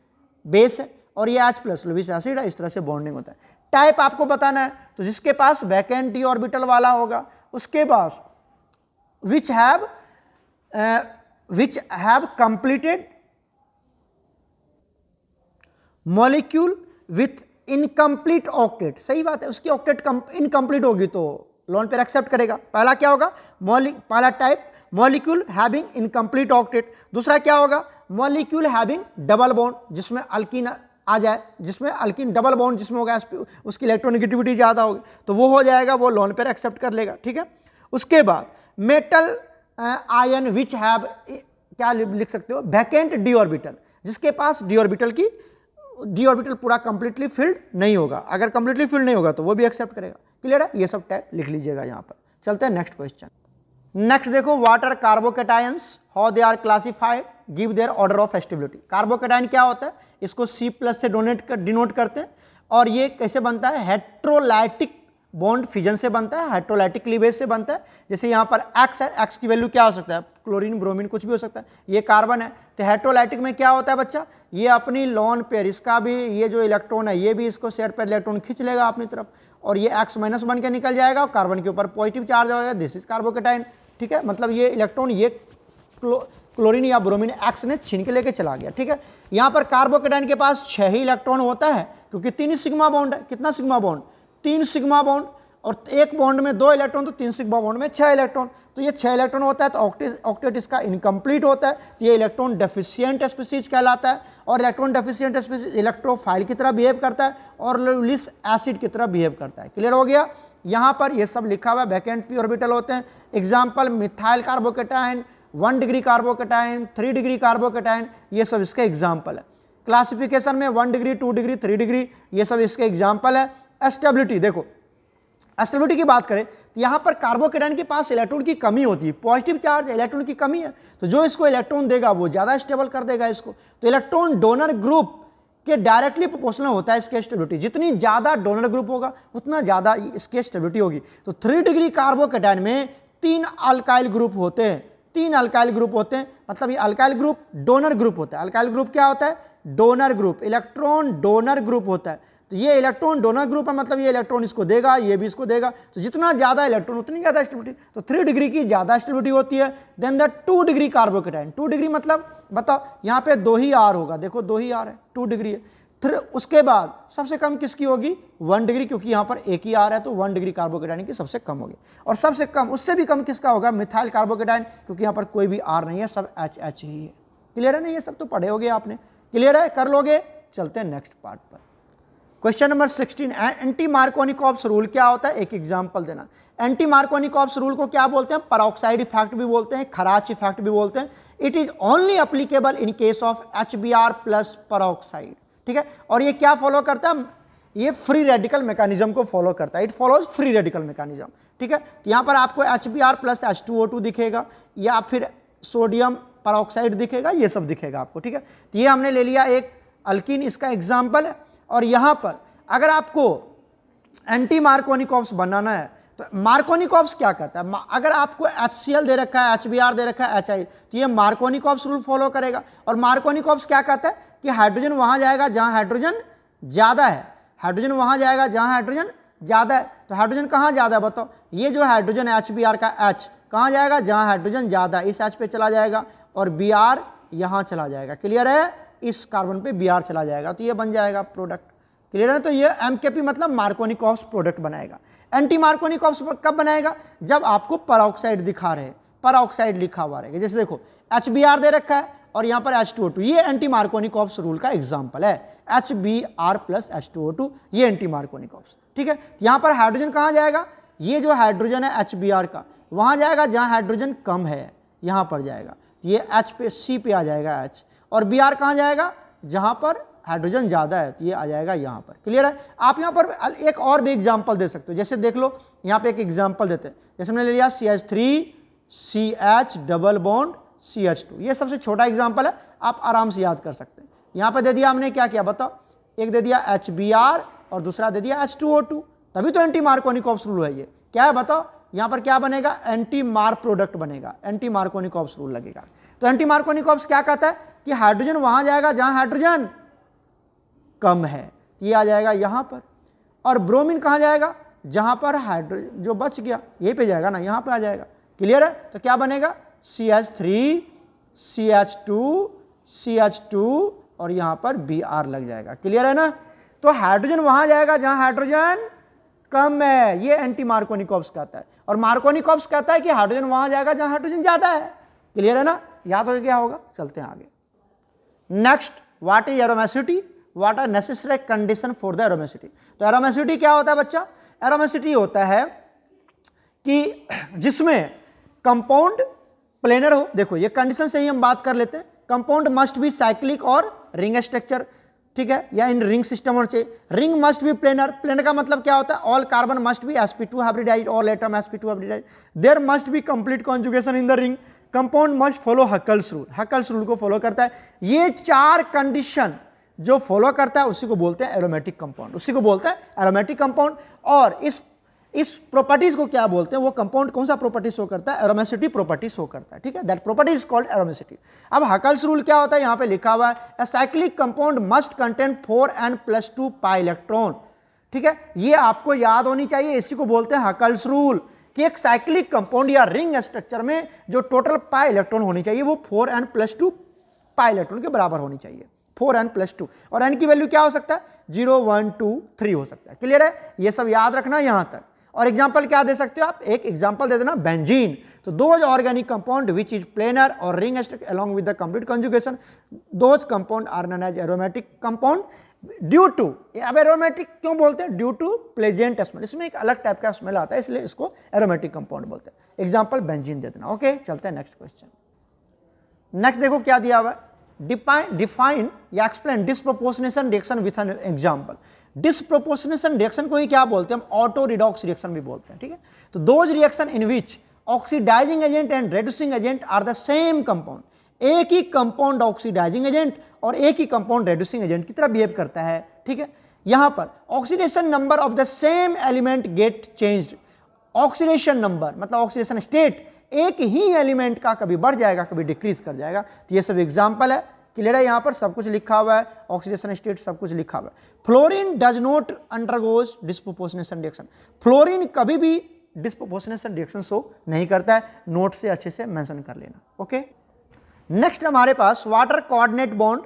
बेस है और ये H+ लेविस एसिड है, इस तरह से बॉन्डिंग होता है। टाइप आपको बताना है, तो जिसके पास वैकेंट d ऑर्बिटल वाला होगा, उसके पास which have completed molecule with incomplete octet, सही बात है, उसकी ऑक्टेट इनकम्प्लीट होगी तो लोन पेयर एक्सेप्ट करेगा। पहला क्या होगा? पहला type molecule having incomplete octet. दूसरा क्या होगा? मॉलिक्यूल हैविंग डबल बॉन्ड, जिसमें अल्कीन आ जाए, जिसमें अल्कीन डबल बॉन्ड जिसमें होगा, उसकी इलेक्ट्रोनेगेटिविटी ज़्यादा होगी, तो वो हो जाएगा, वो लोन पेयर एक्सेप्ट कर लेगा, ठीक है। उसके बाद मेटल आयन विच हैव, क्या लिख सकते हो? वैकेंट d ऑर्बिटल, जिसके पास d ऑर्बिटल पूरा कंप्लीटली फिल्ड नहीं होगा। अगर कंप्लीटली फिल्ड नहीं होगा तो वो भी एक्सेप्ट करेगा। क्लियर है? ये सब टाइप लिख लीजिएगा यहाँ पर। चलते हैं नेक्स्ट क्वेश्चन। नेक्स्ट देखो, what are carbocations, how they are classified, give their order of stability. Carbocation क्या होता है? इसको C+ से डिनोट करते हैं, और ये कैसे बनता है? हेट्रोलाइटिक बॉन्ड फिजन से बनता है, हेट्रोलाइटिक क्लीवेज से बनता है। जैसे यहाँ पर X है, X की वैल्यू क्या हो सकता है? क्लोरीन, ब्रोमीन, कुछ भी हो सकता है। ये कार्बन है, तो हेट्रोलाइटिक में क्या होता है बच्चा? ये अपनी लोन पेयर, इसका भी ये जो इलेक्ट्रॉन है, ये भी इसको शेयर पेयर इलेक्ट्रॉन खींच लेगा अपनी तरफ, और ये X- बन के निकल जाएगा, और कार्बन के ऊपर पॉजिटिव चार्ज हो जाएगा। दिस इज कार्बोकेटाइन, ठीक है। मतलब ये इलेक्ट्रॉन ये क्लोरीन या ब्रोमीन X ने छीन के लेके चला गया, ठीक है। यहाँ पर कार्बोकेटाइन के पास 6 ही इलेक्ट्रॉन होता है, क्योंकि 3 ही सिग्मा बॉन्ड है। कितना सिग्मा बॉन्ड? 3 सिग्मा बॉन्ड, और एक बॉन्ड में 2 इलेक्ट्रॉन, तो 3 सिग्मा बॉन्ड में 6 इलेक्ट्रॉन। तो ये 6 इलेक्ट्रॉन होता है, तो ऑक्टेट इसका इनकम्प्लीट होता है, तो ये इलेक्ट्रॉन डेफिशिएंट स्पीसीज कहलाता है। और इलेक्ट्रॉन डेफिशिएंट स्पीसीज इलेक्ट्रोफाइल की तरह बिहेव करता है और लेविस एसिड की तरह बिहेव करता है। क्लियर हो गया? यहाँ पर ये सब लिखा हुआ है, वैकेंट p ऑर्बिटल होते हैं। Example, methyl carbocation, 1 degree carbocation, 3 degree carbocation, ये सब इसके एग्जाम्पल है। क्लासिफिकेशन में 1 डिग्री, 2 डिग्री, 3 डिग्री, ये सब इसके एग्जाम्पल है। स्टेबिलिटी देखो, स्टेबिलिटी की बात करें तो यहाँ पर कार्बोकेटाइन के पास इलेक्ट्रॉन की कमी होती है, पॉजिटिव चार्ज, इलेक्ट्रॉन की कमी है, तो जो इसको इलेक्ट्रॉन देगा वो ज़्यादा स्टेबल कर देगा इसको। तो इलेक्ट्रॉन डोनर ग्रुप के डायरेक्टली प्रोपोर्शनल होता है इसकी स्टेबिलिटी। जितनी ज़्यादा डोनर ग्रुप होगा उतना ज़्यादा इसकी स्टेबिलिटी होगी। तो 3 डिग्री कार्बोकेटाइन में 3 अल्काइल ग्रुप होते हैं, 3 अल्काइल ग्रुप होते हैं, मतलब ये अल्काइल ग्रुप डोनर ग्रुप होता है। अल्काइल ग्रुप क्या होता है? Donor group, electron donor group होता है। तो ये इलेक्ट्रॉन डोनर ग्रुप है, मतलब ये इलेक्ट्रॉन इसको देगा, ये भी इसको देगा, तो जितना ज़्यादा इलेक्ट्रॉन उतनी ज़्यादा स्टेबिलिटी। तो 3 डिग्री की ज़्यादा स्टेबिलिटी होती है। Then the 2 degree carbocation, 2 degree मतलब बताओ, यहाँ पे 2 ही R होगा, देखो 2 ही R है, 2 डिग्री है। फिर उसके बाद सबसे कम किसकी होगी 1 डिग्री, क्योंकि यहाँ पर एक ही आ रहा है तो 1 डिग्री कार्बोकेटाइन की सबसे कम होगी। और सबसे कम उससे भी कम किसका होगा मिथाइल कार्बोकेटाइन, क्योंकि यहाँ पर कोई भी आर नहीं है, सब एच एच ही है। क्लियर है ना, ये सब तो पढ़े होगे आपने, क्लियर है, कर लोगे। चलते हैं नेक्स्ट पार्ट पर। Question number 16, anti Markovnikov's rule क्या होता है, एक एग्जांपल देना। एंटी मार्कोनिकॉप्स रूल को क्या बोलते हैं, पेरोक्साइड इफेक्ट भी बोलते हैं, खराच इफेक्ट भी बोलते हैं। It is only applicable in case of HBr plus peroxide, ठीक है। और ये क्या फॉलो करता है, ये फ्री रेडिकल मैकेनिज्म को फॉलो करता है, it follows free radical mechanism, ठीक है। तो यहाँ पर आपको HBr प्लस H2O2 दिखेगा या फिर सोडियम पेरोक्साइड दिखेगा, ये सब दिखेगा आपको, ठीक है। तो ये हमने ले लिया एक अल्कीन, इसका एग्जाम्पल है। और यहाँ पर अगर आपको एंटी मार्कोनिकॉप्स बनाना है तो मार्कोनिकॉप्स क्या कहता है, अगर आपको HCl दे रखा है, HBr दे रखा है, HI, तो ये मार्कोनिकॉप्स रूल फॉलो करेगा। और मार्कोनिकॉप्स क्या कहता है कि हाइड्रोजन वहां जाएगा जहां हाइड्रोजन ज्यादा है, हाइड्रोजन वहां जाएगा जहां हाइड्रोजन ज्यादा है। तो हाइड्रोजन कहां ज्यादा है बताओ, ये जो हाइड्रोजन HBr का H कहां जाएगा, जहां हाइड्रोजन ज्यादा है, इस H पे चला जाएगा, और Br यहां चला जाएगा। क्लियर है, इस कार्बन पे Br चला जाएगा, तो ये बन जाएगा प्रोडक्ट। क्लियर है, तो ये MKP मतलब मार्कोनिकॉप्स प्रोडक्ट बनाएगा। एंटी मार्कोनिकॉप्स कब बनाएगा, जब आपको पेरोक्साइड दिखा रहे, पेरोक्साइड लिखा हुआ रहेगा, जैसे देखो HBr दे रखा है और यहाँ पर H2O2, ये एंटी मार्कोनिकॉप्स रूल का एग्जाम्पल है, HBr प्लस H2O2, ये एंटी मार्कोनिकॉप्स, ठीक है। यहाँ पर हाइड्रोजन कहाँ जाएगा, ये जो हाइड्रोजन है HBr का वहां जाएगा जहां हाइड्रोजन कम है, यहां पर जाएगा, ये H पे C पे आ जाएगा H, और Br कहां जाएगा, जहां पर हाइड्रोजन ज्यादा है, तो ये आ जाएगा यहां पर। क्लियर है, आप यहां पर एक और भी एग्जांपल दे सकते हो, जैसे देख लो यहां पे एक एग्जांपल देते हैं, जैसे हमने ले लिया CH3 CH double bond CH2, ये सबसे छोटा एग्जांपल है, आप आराम से याद कर सकते हैं। यहां पर दे दिया हमने क्या किया बताओ, एक दे दिया HBr और दूसरा दे दिया H2O2, तभी तो एंटी मार्कोनिकॉप्स रूल है। ये क्या है बताओ, यहां पर क्या बनेगा, एंटी मार प्रोडक्ट बनेगा, एंटी मार्कोनिकॉप्स रूल लगेगा। तो एंटी मार्कोनिकॉप्स क्या कहता है कि हाइड्रोजन वहां जाएगा जहां हाइड्रोजन कम है, ये आ जाएगा यहां पर, और ब्रोमीन कहां जाएगा, जहां पर हाइड्रोजन जो बच गया यहीं पे जाएगा ना, यहां पे आ जाएगा। क्लियर है, तो क्या बनेगा CH3 CH2 CH2 और यहां पर Br लग जाएगा। क्लियर है ना, तो हाइड्रोजन वहां जाएगा जहां हाइड्रोजन कम है, ये एंटी मार्कोनिकॉप्स कहता है। और मार्कोनिकॉप्स कहता है कि हाइड्रोजन वहां जाएगा जहां हाइड्रोजन ज्यादा है। क्लियर है ना, याद हो क्या होगा, चलते हैं आगे। Next, what is aromaticity, what are necessary condition for the aromaticity. तो एरोमेसिटी क्या होता है बच्चा, एरोमेसिटी होता है कि जिसमें कंपाउंड प्लेनर हो, देखो ये कंडीशन से ही हम बात कर लेते हैं, कंपाउंड मस्ट बी साइक्लिक और रिंग स्ट्रक्चर, ठीक है, या इन रिंग सिस्टम होना चाहिए। Ring must be planar, planar का मतलब क्या होता है, all carbon must be sp2 hybridised, all atom sp2 hybridised, there must be complete conjugation in the ring, compound must follow Huckel's rule, Huckel's rule को follow करता है। ये चार कंडीशन जो फॉलो करता है उसी को बोलते हैं एरोमेटिक कंपाउंड, उसी को बोलते हैं एरोमेटिक कंपाउंड। और इस प्रॉपर्टीज को क्या बोलते हैं, वो कंपाउंड कौन सा प्रॉपर्टी शो करता है, एरोमेसिटी प्रॉपर्टी शो करता है, ठीक है, दैट प्रॉपर्टी इज कॉल्ड एरोमेसिटी। अब हकल्स रूल क्या होता है, यहां पे लिखा हुआ है, a cyclic compound must contain 4n+2 pi electron, ठीक है, ये आपको याद होनी चाहिए, इसी को बोलते हैं हकल्स रूल, कि एक साइक्लिक कंपाउंड या रिंग स्ट्रक्चर में जो टोटल पाई इलेक्ट्रॉन होनी चाहिए वो 4n+2 पाई इलेक्ट्रॉन के बराबर होनी चाहिए, 4n+2, और n की वैल्यू क्या हो सकता है, 0 1 2 3 हो सकता है। क्लियर है, ये सब याद रखना यहां तक। और एग्जांपल क्या दे सकते हो आप, एक एग्जांपल दे देना बेंजीन, तो those organic compound which is planar और ring structure along with the complete conjugation, those compound are known as aromatic compound due to, अब एरोमेटिक क्यों बोलते हैं, ड्यू टू प्लेजेंट स्मेल, इसमें एक अलग टाइप का स्मेल आता है इसलिए इसको एरोमेटिक कंपाउंड बोलते हैं। एग्जांपल बेंजीन दे देना। ओके, चलते हैं नेक्स्ट क्वेश्चन। नेक्स्ट देखो क्या दिया हुआ है, डिफाइन या explain disproportionation reaction with an example. Disproportionation reaction को ही क्या बोलते हैं, हम ऑटो रिडॉक्स रिएक्शन भी बोलते हैं, ठीक है। तो those reaction in which oxidising agent and reducing agent are the same compound, एक ही कंपाउंड ऑक्सीडाइजिंग एजेंट और एक ही कंपाउंड रेड्यूसिंग एजेंट की तरह बिहेव करता है, ठीक है। यहां पर oxidation number of the same element get changed, oxidation number मतलब ऑक्सीडेशन स्टेट एक ही एलिमेंट का कभी बढ़ जाएगा कभी डिक्रीज कर जाएगा। तो ये सब एग्जांपल है। क्लियर है, यहां पर सब कुछ लिखा हुआ है, ऑक्सीडेशन स्टेट सब कुछ लिखा हुआ है। Fluorine does not undergoes disproportionation reaction, fluorine कभी भी डिस्प्रोपोर्शनेशन रिएक्शन शो नहीं करता है, नोट से अच्छे से मेंशन कर लेना। ओके, नेक्स्ट हमारे पास water coordinate bond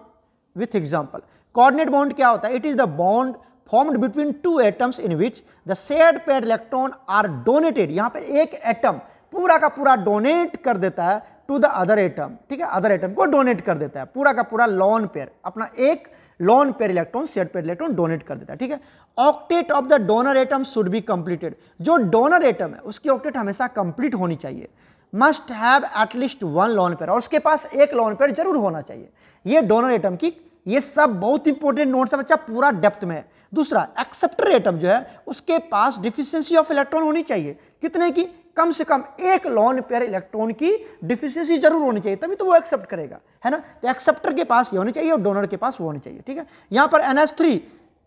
with example. Coordinate bond क्या होता है? It is the bond formed between two atoms in which the shared pair electron are donated. यहां पर एक एटम पूरा का पूरा डोनेट कर देता है टू द अदर एटम, ठीक है, अदर एटम को डोनेट कर देता है, पूरा का पूरा लॉन पेयर, अपना एक lone pair electron, shared pair electron donate कर देता है, ठीक है। Octet of the donor atom should be completed. जो डोनर एटम है उसकी ऑक्टेट हमेशा कंप्लीट होनी चाहिए। Must have at least one lone pair, और उसके पास एक लॉन पेयर जरूर होना चाहिए। ये डोनर एटम की, ये सब बहुत इंपॉर्टेंट नोट्स है बच्चा, पूरा डेप्थ में है। दूसरा, एक्सेप्टर एटम जो है उसके पास डिफिशियंसी ऑफ इलेक्ट्रॉन होनी चाहिए। कितने की? कम से कम एक लॉन पेयर इलेक्ट्रॉन की डिफिशियंसी जरूर होनी चाहिए, तभी तो वो एक्सेप्ट करेगा, है ना। तो एक्सेप्टर के पास ये होनी चाहिए और डोनर के पास वो होनी चाहिए, ठीक है। यहां पर NH3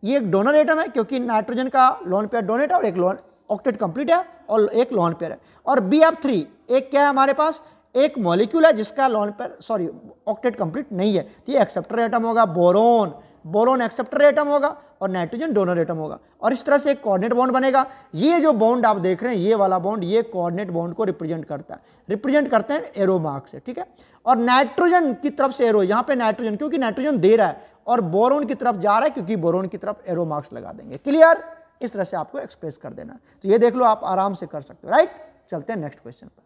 ये एक डोनर एटम है, क्योंकि नाइट्रोजन का लॉन पेयर डोनेट है और एक लॉन ऑक्टेट कंप्लीट है और एक लॉन पेयर है। और BF3 एक क्या है हमारे पास? एक मॉलिक्यूल है जिसका lone pair, sorry, octet complete नहीं है, तो ये एक्सेप्टर एटम होगा। बोरोन, बोरोन एक्सेप्टर एटम होगा और नाइट्रोजन डोनर एटम होगा, और इस तरह से एक कोऑर्डिनेट बॉन्ड बनेगा। ये जो बॉन्ड आप देख रहे हैं, ये वाला बॉन्ड, ये कोऑर्डिनेट बॉन्ड को रिप्रेजेंट करता है, रिप्रेजेंट करते हैं एरो मार्क से, ठीक है। और नाइट्रोजन की तरफ से एरो, यहां पे नाइट्रोजन, क्योंकि नाइट्रोजन दे रहा है, और बोरोन की तरफ जा रहा है क्योंकि बोरोन की तरफ एरो मार्क्स लगा देंगे। क्लियर? इस तरह से आपको एक्सप्रेस कर देना। तो ये देख लो, आप आराम से कर सकते हो, राइट। चलते हैं नेक्स्ट क्वेश्चन पर।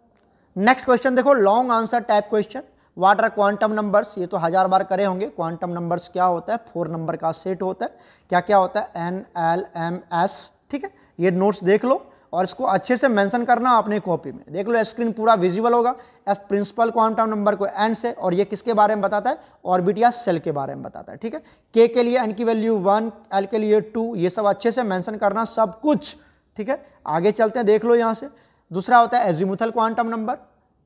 नेक्स्ट क्वेश्चन देखो, long answer type question. What are quantum numbers? ये तो 1000 बार करे होंगे। क्वांटम नंबर्स क्या होता है? 4 नंबर का सेट होता है। क्या क्या होता है? N, L, M, S, ठीक है। ये नोट्स देख लो और इसको अच्छे से मेंशन करना अपने कॉपी में। देख लो, स्क्रीन पूरा विजिबल होगा। एस प्रिंसिपल क्वांटम नंबर को N से, और ये किसके बारे में बताता है? ऑर्बिट या सेल के बारे में बताता है, ठीक है। K के लिए N की वैल्यू 1, L के लिए 2, ये सब अच्छे से मेंशन करना सब कुछ, ठीक है। आगे चलते हैं, देख लो यहाँ से। दूसरा होता है एजीमुथल क्वांटम नंबर,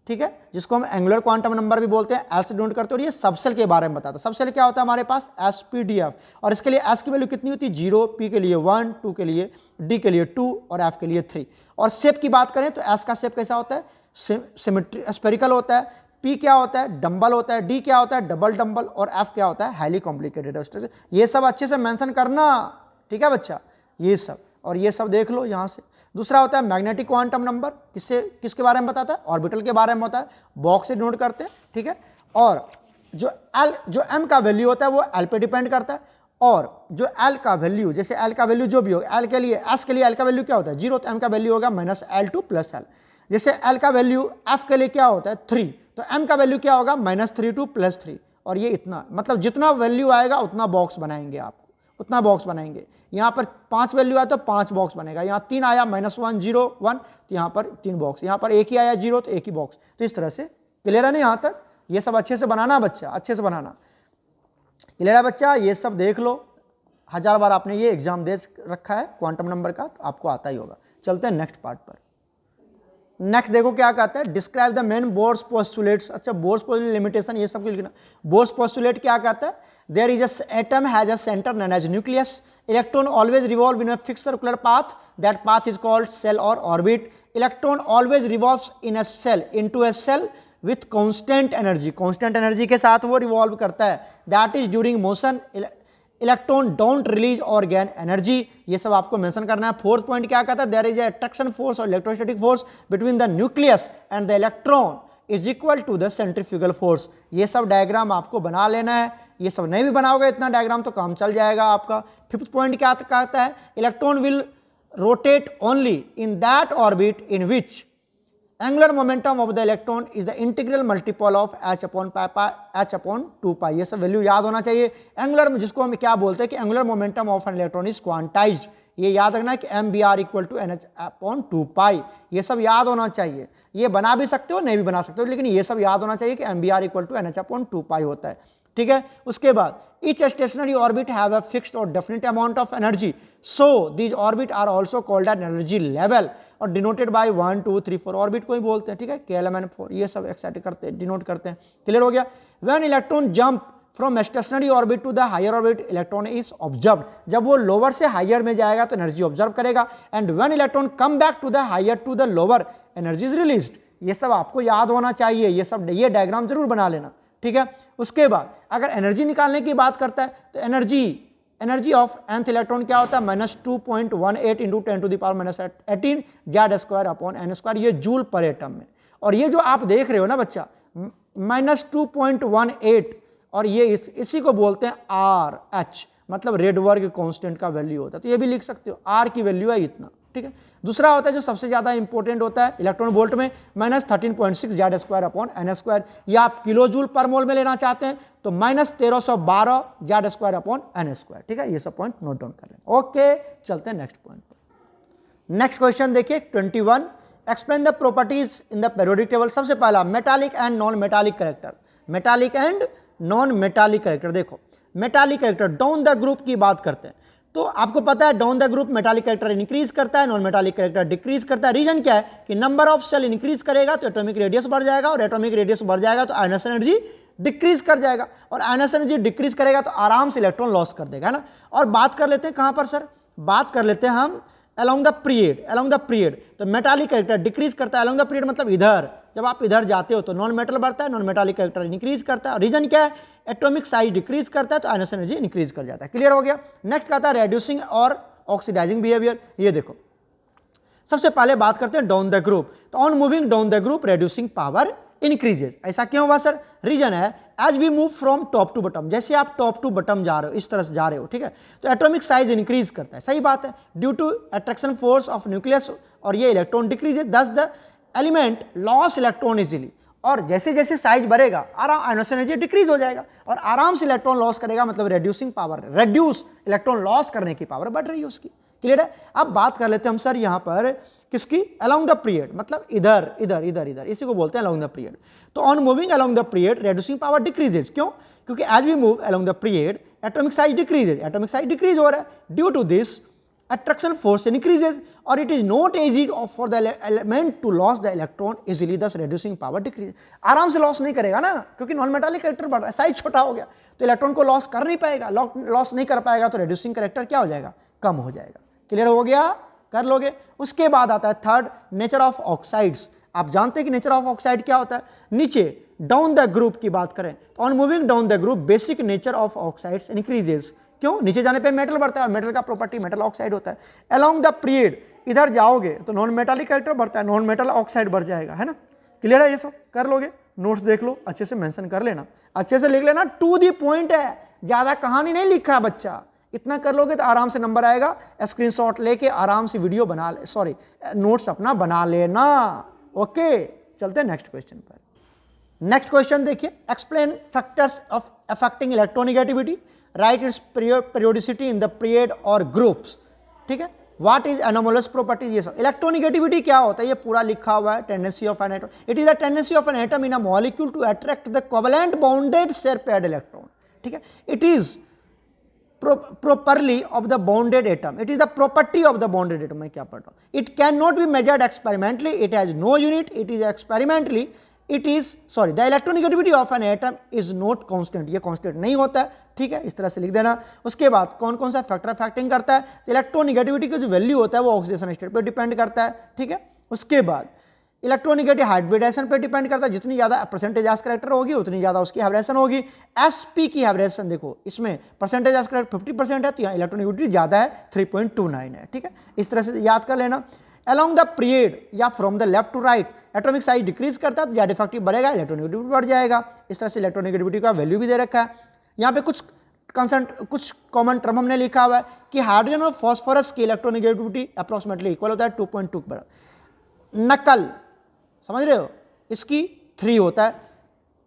ठीक है, जिसको हम एंगुलर क्वांटम नंबर भी बोलते हैं, एल से डिनोट करते हैं। और ये सबसेल के बारे में बताता है। सबसेल क्या होता है हमारे पास? SPDF, और इसके लिए एस की वैल्यू कितनी होती है? 0, P के लिए 1, 2 के लिए, D के लिए 2 और F के लिए 3। और शेप की बात करें तो एस का शेप कैसा होता है? सिमेट्री स्फेरिकल होता है। P क्या होता है? डंबल होता है। D क्या होता है? Double dumbbell. और F क्या होता है? Highly complicated. ये सब अच्छे से मेंशन करना, ठीक है बच्चा, ये सब। और ये सब देख लो यहाँ से। दूसरा होता है मैग्नेटिक क्वांटम नंबर, किसके बारे में बताता है? ऑर्बिटल के बारे में होता है, बॉक्स से डिनोट करते हैं, ठीक है। और जो M का वैल्यू होता है वो L पे डिपेंड करता है, और जो L का वैल्यू, जैसे L का वैल्यू जो भी होगा, L के लिए, S के लिए L का वैल्यू क्या होता है? 0, तो M का वैल्यू होगा -L2 + L। जैसे L का वैल्यू F के लिए क्या होता है? 3, तो M का वैल्यू क्या होगा? -32 + 3। और ये इतना, मतलब जितना वैल्यू आएगा उतना बॉक्स बनाएंगे, आपको उतना बॉक्स बनाएंगे। यहाँ पर 5 वैल्यू आया तो 5 बॉक्स बनेगा। यहाँ 3 आया, -1, 0, 1, तो यहाँ पर 3 बॉक्स। यहाँ पर 1 ही आया 0, तो 1 ही बॉक्स। तो इस तरह से क्लियर है ना यहाँ तक? ये सब अच्छे से बनाना बच्चा, अच्छे से बनाना। क्लियर है बच्चा? ये सब देख लो, 1000 बार आपने ये एग्जाम दे रखा है क्वांटम नंबर का, तो आपको आता ही होगा। चलते हैं नेक्स्ट पार्ट पर। नेक्स्ट देखो क्या कहता है? Describe the main Bohr's postulates. अच्छा, बोर्स पोस्टुलेट लिमिटेशन ये सब लिखना। बोर्स पोस्टुलेट क्या कहता है? There is a atom has a centre known as nucleus, electron always revolve in a fixed circular path, that path is called shell और orbit. Electron always revolves in a shell, into a shell with constant energy, constant energy के साथ वो revolve करता है, that is during motion. Electron don't release और gain energy. ये सब आपको मेंशन करना है। फोर्थ पॉइंट क्या कहता है? देयर इज अट्रैक्शन फोर्स और electrostatic force between the nucleus and the electron is equal to the centrifugal force. ये सब डायग्राम आपको बना लेना है। ये सब नहीं भी बनाओगे इतना डायग्राम तो काम चल जाएगा आपका। फिफ्थ पॉइंट क्या कहता है? Electron will rotate only in that orbit in which angular momentum of the electron is the integral multiple of h/2 पाई। ये सब वैल्यू याद होना चाहिए। एंगुलर, जिसको हम क्या बोलते हैं कि angular momentum of an electron is quantized. ये याद रखना है कि MBR = NH/2 पाई। ये सब याद होना चाहिए। ये बना भी सकते हो, नहीं भी बना सकते हो, लेकिन ये सब याद होना चाहिए कि MBR = NH/2 पाई होता है, ठीक है। उसके बाद each stationary orbit have a fixed or definite amount of energy, so these orbit are also called an energy level और डिनोटेड बाय 1, 2, 3, 4 ऑर्बिट को ही बोलते हैं, ठीक है। KLMN4 ये सब एक्साइट करते हैं, डिनोट करते हैं। क्लियर हो गया? When electron jump from stationary orbit to the higher orbit, electron is observed. जब वो लोअर से हायर में जाएगा तो एनर्जी ऑब्जर्व करेगा। And when electron come back to the higher to the lower, energy is released. ये सब आपको याद होना चाहिए। ये सब, ये डायग्राम जरूर बना लेना, ठीक है। उसके बाद अगर एनर्जी निकालने की बात करता है तो एनर्जी ऑफ nth इलेक्ट्रॉन क्या होता है? -2.18 इंटू 10⁻18 Z² ये जूल पर एटम में। और ये जो आप देख रहे हो ना बच्चा, -2.18 और ये इसी को बोलते हैं आर एच, मतलब रेडबर्ग कांस्टेंट का वैल्यू होता है। तो ये भी लिख सकते हो, आर की वैल्यू है इतना, ठीक है। दूसरा होता है जो सबसे ज्यादा इंपॉर्टेंट होता है इलेक्ट्रॉन वोल्ट में, -13.6 Z²/n², या आप किलो जूल पर मोल में लेना चाहते हैं तो -1312 Z²/n², ठीक है। ये सब पॉइंट नोट डाउन कर लें। ओके, चलते हैं नेक्स्ट पॉइंट पर। नेक्स्ट क्वेश्चन देखिए 21, explain the properties in the periodic table. सबसे पहला metallic and non metallic character, metallic and non metallic character. देखो metallic character down the group की बात करते हैं तो आपको पता है down the group metallic character increase करता है, नॉन मेटालिक कैरेक्टर डिक्रीज करता है। रीजन क्या है कि नंबर ऑफ सेल इंक्रीज करेगा तो एटॉमिक रेडियस बढ़ जाएगा, और एटॉमिक रेडियस बढ़ जाएगा तो आयनस एनर्जी डिक्रीज कर जाएगा, और आयनस एनर्जी डिक्रीज करेगा तो आराम से इलेक्ट्रॉन लॉस कर देगा, है ना। और बात कर लेते हैं कहां पर सर, बात कर लेते हैं हम अलोंग द पीरियड। तो मेटालिक कैरेक्टर डिक्रीज करता है अलोंग द पीरियड, मतलब इधर जब आप इधर जाते हो तो नॉन मेटल बढ़ता है, नॉन मेटालिक कैरेक्टर इंक्रीज करता है। रीजन क्या है, एटॉमिक साइज डिक्रीज करता है तो आयनस एनर्जी इंक्रीज कर जाता है। क्लियर हो गया। नेक्स्ट कहता है रेड्यूसिंग और ऑक्सीडाइजिंग बिहेवियर। ये देखो सबसे पहले बात करते हैं डाउन द ग्रुप, तो on moving down the group reducing power increases. ऐसा क्यों हुआ सर, रीजन है as we move from top to bottom, जैसे आप टॉप टू बटम जा रहे हो इस तरह से जा रहे हो, ठीक है, तो एटॉमिक साइज इंक्रीज करता है, सही बात है, due to attraction force of nucleus, और ये electron decreases, thus the element loss electron easily. और जैसे जैसे साइज बढ़ेगा आयनस एनर्जी डिक्रीज हो जाएगा और आराम से इलेक्ट्रॉन लॉस करेगा, मतलब reducing power, reduce electron loss करने की पावर बढ़ रही है उसकी। क्लियर है। अब बात कर लेते हैं हम सर यहाँ पर किसकी, अलोंग द पीरियड, मतलब इधर इधर इधर इधर, इसी को बोलते हैं अलोंग द पीरियड। तो on moving along the period reducing power decreases, क्यों, क्योंकि as we move along the period atomic size decreases, atomic size decrease हो रहा है, due to this attraction force increases or it is not easy for the element to lose the electron easily, thus reducing power decreases। आराम से loss नहीं करेगा ना, क्योंकि non metallic character बढ़ रहा है, साइज छोटा हो गया तो इलेक्ट्रॉन को लॉस कर नहीं पाएगा, लॉस नहीं कर पाएगा तो रेड्यूसिंग कैरेक्टर क्या हो जाएगा, कम हो जाएगा। क्लियर हो गया, कर लोगे। उसके बाद आता है थर्ड, नेचर ऑफ ऑक्साइड्स। आप जानते हैं कि नेचर ऑफ ऑक्साइड क्या होता है, नीचे डाउन द ग्रुप की बात करें तो on moving down the group basic nature of oxides increases, क्यों, नीचे जाने पे मेटल बढ़ता है, मेटल का प्रॉपर्टी मेटल ऑक्साइड होता है। अलोंग द पीरियड इधर जाओगे तो नॉन मेटालिक कैरेक्टर बढ़ता है, नॉन मेटल ऑक्साइड बढ़ जाएगा, है ना। क्लियर है, ये सब कर लोगे, नोट्स देख लो, अच्छे से मेंशन कर लेना, अच्छे से लिख लेना, टू दी पॉइंट है, ज्यादा कहानी नहीं लिखा है बच्चा, इतना कर लोगे तो आराम से नंबर आएगा। स्क्रीनशॉट लेके आराम से वीडियो बना ले, सॉरी नोट्स अपना बना लेना। ओके, चलते हैं नेक्स्ट क्वेश्चन पर। नेक्स्ट क्वेश्चन देखिए, explain factors of affecting electronegativity, right it's periodicity in the period और ग्रुप्स, ठीक है, व्हाट इज एनोमलस प्रॉपर्टीज, ये सब। इलेक्ट्रोनेगेटिविटी क्या होता है ये पूरा लिखा हुआ है, tendency of an atom, it is the tendency of an atom in a molecule to attract the covalent bounded share paired electron, ठीक है, it is properly of the bonded atom, it is the property of the bonded atom, मैं क्या पढ़ रहा हूँ, it cannot be measured experimentally, it has no unit, it is experimentally, it is sorry the electronegativity of an atom is not constant, ये constant नहीं होता है, ठीक है, इस तरह से लिख देना। उसके बाद कौन कौन सा फैक्टर अफेक्टिंग करता है, तो इलेक्ट्रोनेगेटिविटी का जो वैल्यू होता है वो ऑक्सीडेशन स्टेट पर डिपेंड करता है, ठीक है। उसके बाद इलेक्ट्रोनेगेटिव हाइब्रिडाइजेशन पर डिपेंड करता है, जितनी ज़्यादा परसेंटेज एस कैरेक्टर होगी उतनी ज़्यादा उसकी हाइब्रिडेशन होगी। एसपी की हाइब्रिडेशन देखो, इसमें परसेंटेज एस कैरेक्टर 50% है तो यहाँ इलेक्ट्रोनेगेटिविटी ज़्यादा है, 3.29 है, ठीक है, इस तरह से याद कर लेना। अलोंग द पीरियड या from the left to right atomic size decrease करता है तो ज़्यादा इफेक्टिव बढ़ेगा, इलेक्ट्रोनेगेटिविटी बढ़ जाएगा। इस तरह से इलेक्ट्रोनेगेटिविटी का वैल्यू भी दे रखा है। यहाँ पे कुछ कॉमन टर्म हमने लिखा हुआ है कि हाइड्रोजन और फॉस्फोरस की इलेक्ट्रोनेगेटिविटी अप्रोक्सीमेटली इक्वल होता है 2.2 के बराबर। नकल समझ रहे हो, इसकी 3 होता है।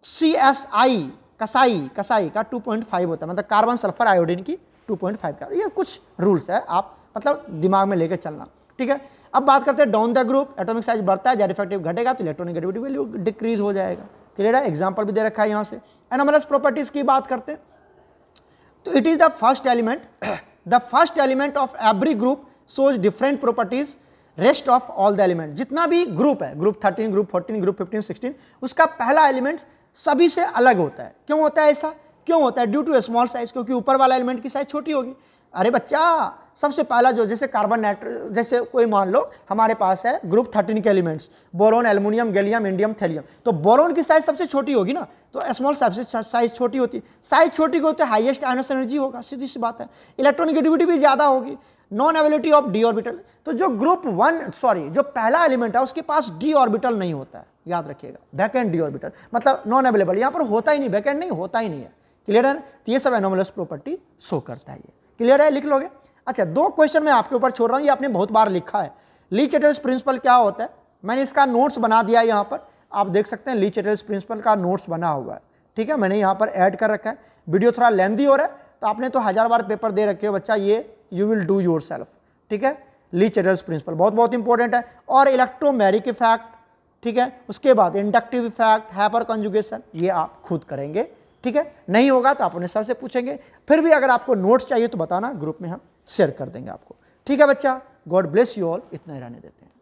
CSI कसाई का 2.5 होता है, मतलब कार्बन सल्फर आयोडीन की 2.5 का। ये कुछ रूल्स है, आप मतलब दिमाग में लेके चलना, ठीक है। अब बात करते हैं down the group, atomic size बढ़ता है, जेड इफेक्टिव घटेगा तो इलेक्ट्रोनेगेटिविटी वैल्यू डिक्रीज हो जाएगा। क्लियर है, एग्जांपल भी दे रखा है यहाँ से। एनोमलस प्रॉपर्टीज की बात करते हैं तो it is the first element of every group shows different properties rest of all the element. जितना भी ग्रुप है, ग्रुप 13, ग्रुप 14, ग्रुप 15, 16, उसका पहला एलिमेंट सभी से अलग होता है। क्यों होता है ऐसा, क्यों होता है, ड्यू टू स्मॉल साइज, क्योंकि ऊपर वाला एलिमेंट की साइज छोटी होगी। अरे बच्चा, सबसे पहला जो जैसे कार्बन नाइट्रोजन, जैसे कोई मान लो हमारे पास है ग्रुप 13 के elements, boron, aluminium, gallium, indium, thallium, तो बोरोन की साइज सबसे छोटी होगी ना, तो स्मॉल साइज छोटी होती है। साइज छोटी होती है, हाईएस्ट आयनस एनर्जी होगा, सीधी सी बात है। इलेक्ट्रोनेगेटिविटी भी ज्यादा होगी। Non ability of D orbital, तो जो जो पहला एलिमेंट है उसके पास डी ऑर्बिटल नहीं होता है, याद रखिएगा, वैकेंट डी ऑर्बिटल, मतलब नॉन अवेलेबल, यहाँ पर होता ही नहीं, वैकेंट नहीं होता ही नहीं है। क्लियर है ना? तो ये सब एनोमलस प्रॉपर्टी शो करता है। ये क्लियर है, लिख लोगे। अच्छा, 2 क्वेश्चन मैं आपके ऊपर छोड़ रहा हूँ, ये आपने बहुत बार लिखा है। ली चैटर्स प्रिंसिपल क्या होता है, मैंने इसका नोट्स बना दिया है यहाँ पर, आप देख सकते हैं ली चैटर्स प्रिंसिपल का नोट्स बना हुआ है, ठीक है, मैंने यहाँ पर ऐड कर रखा है। वीडियो थोड़ा लेंदी हो रहा है, तो आपने तो 1000 बार पेपर दे रखे हो बच्चा, ये you will do your self, ठीक है। ली चैटर्स प्रिंसिपल बहुत बहुत इंपॉर्टेंट है। और इलेक्ट्रोमेरिक इफेक्ट, ठीक है, उसके बाद इंडक्टिव इफेक्ट, हाइपर कंजुगेशन, ये आप खुद करेंगे, ठीक है। नहीं होगा तो आप अपने सर से पूछेंगे, फिर भी अगर आपको नोट्स चाहिए तो बताना, ग्रुप में हम शेयर कर देंगे आपको, ठीक है बच्चा। गॉड ब्लेस यू ऑल, इतना ही रहने देते हैं।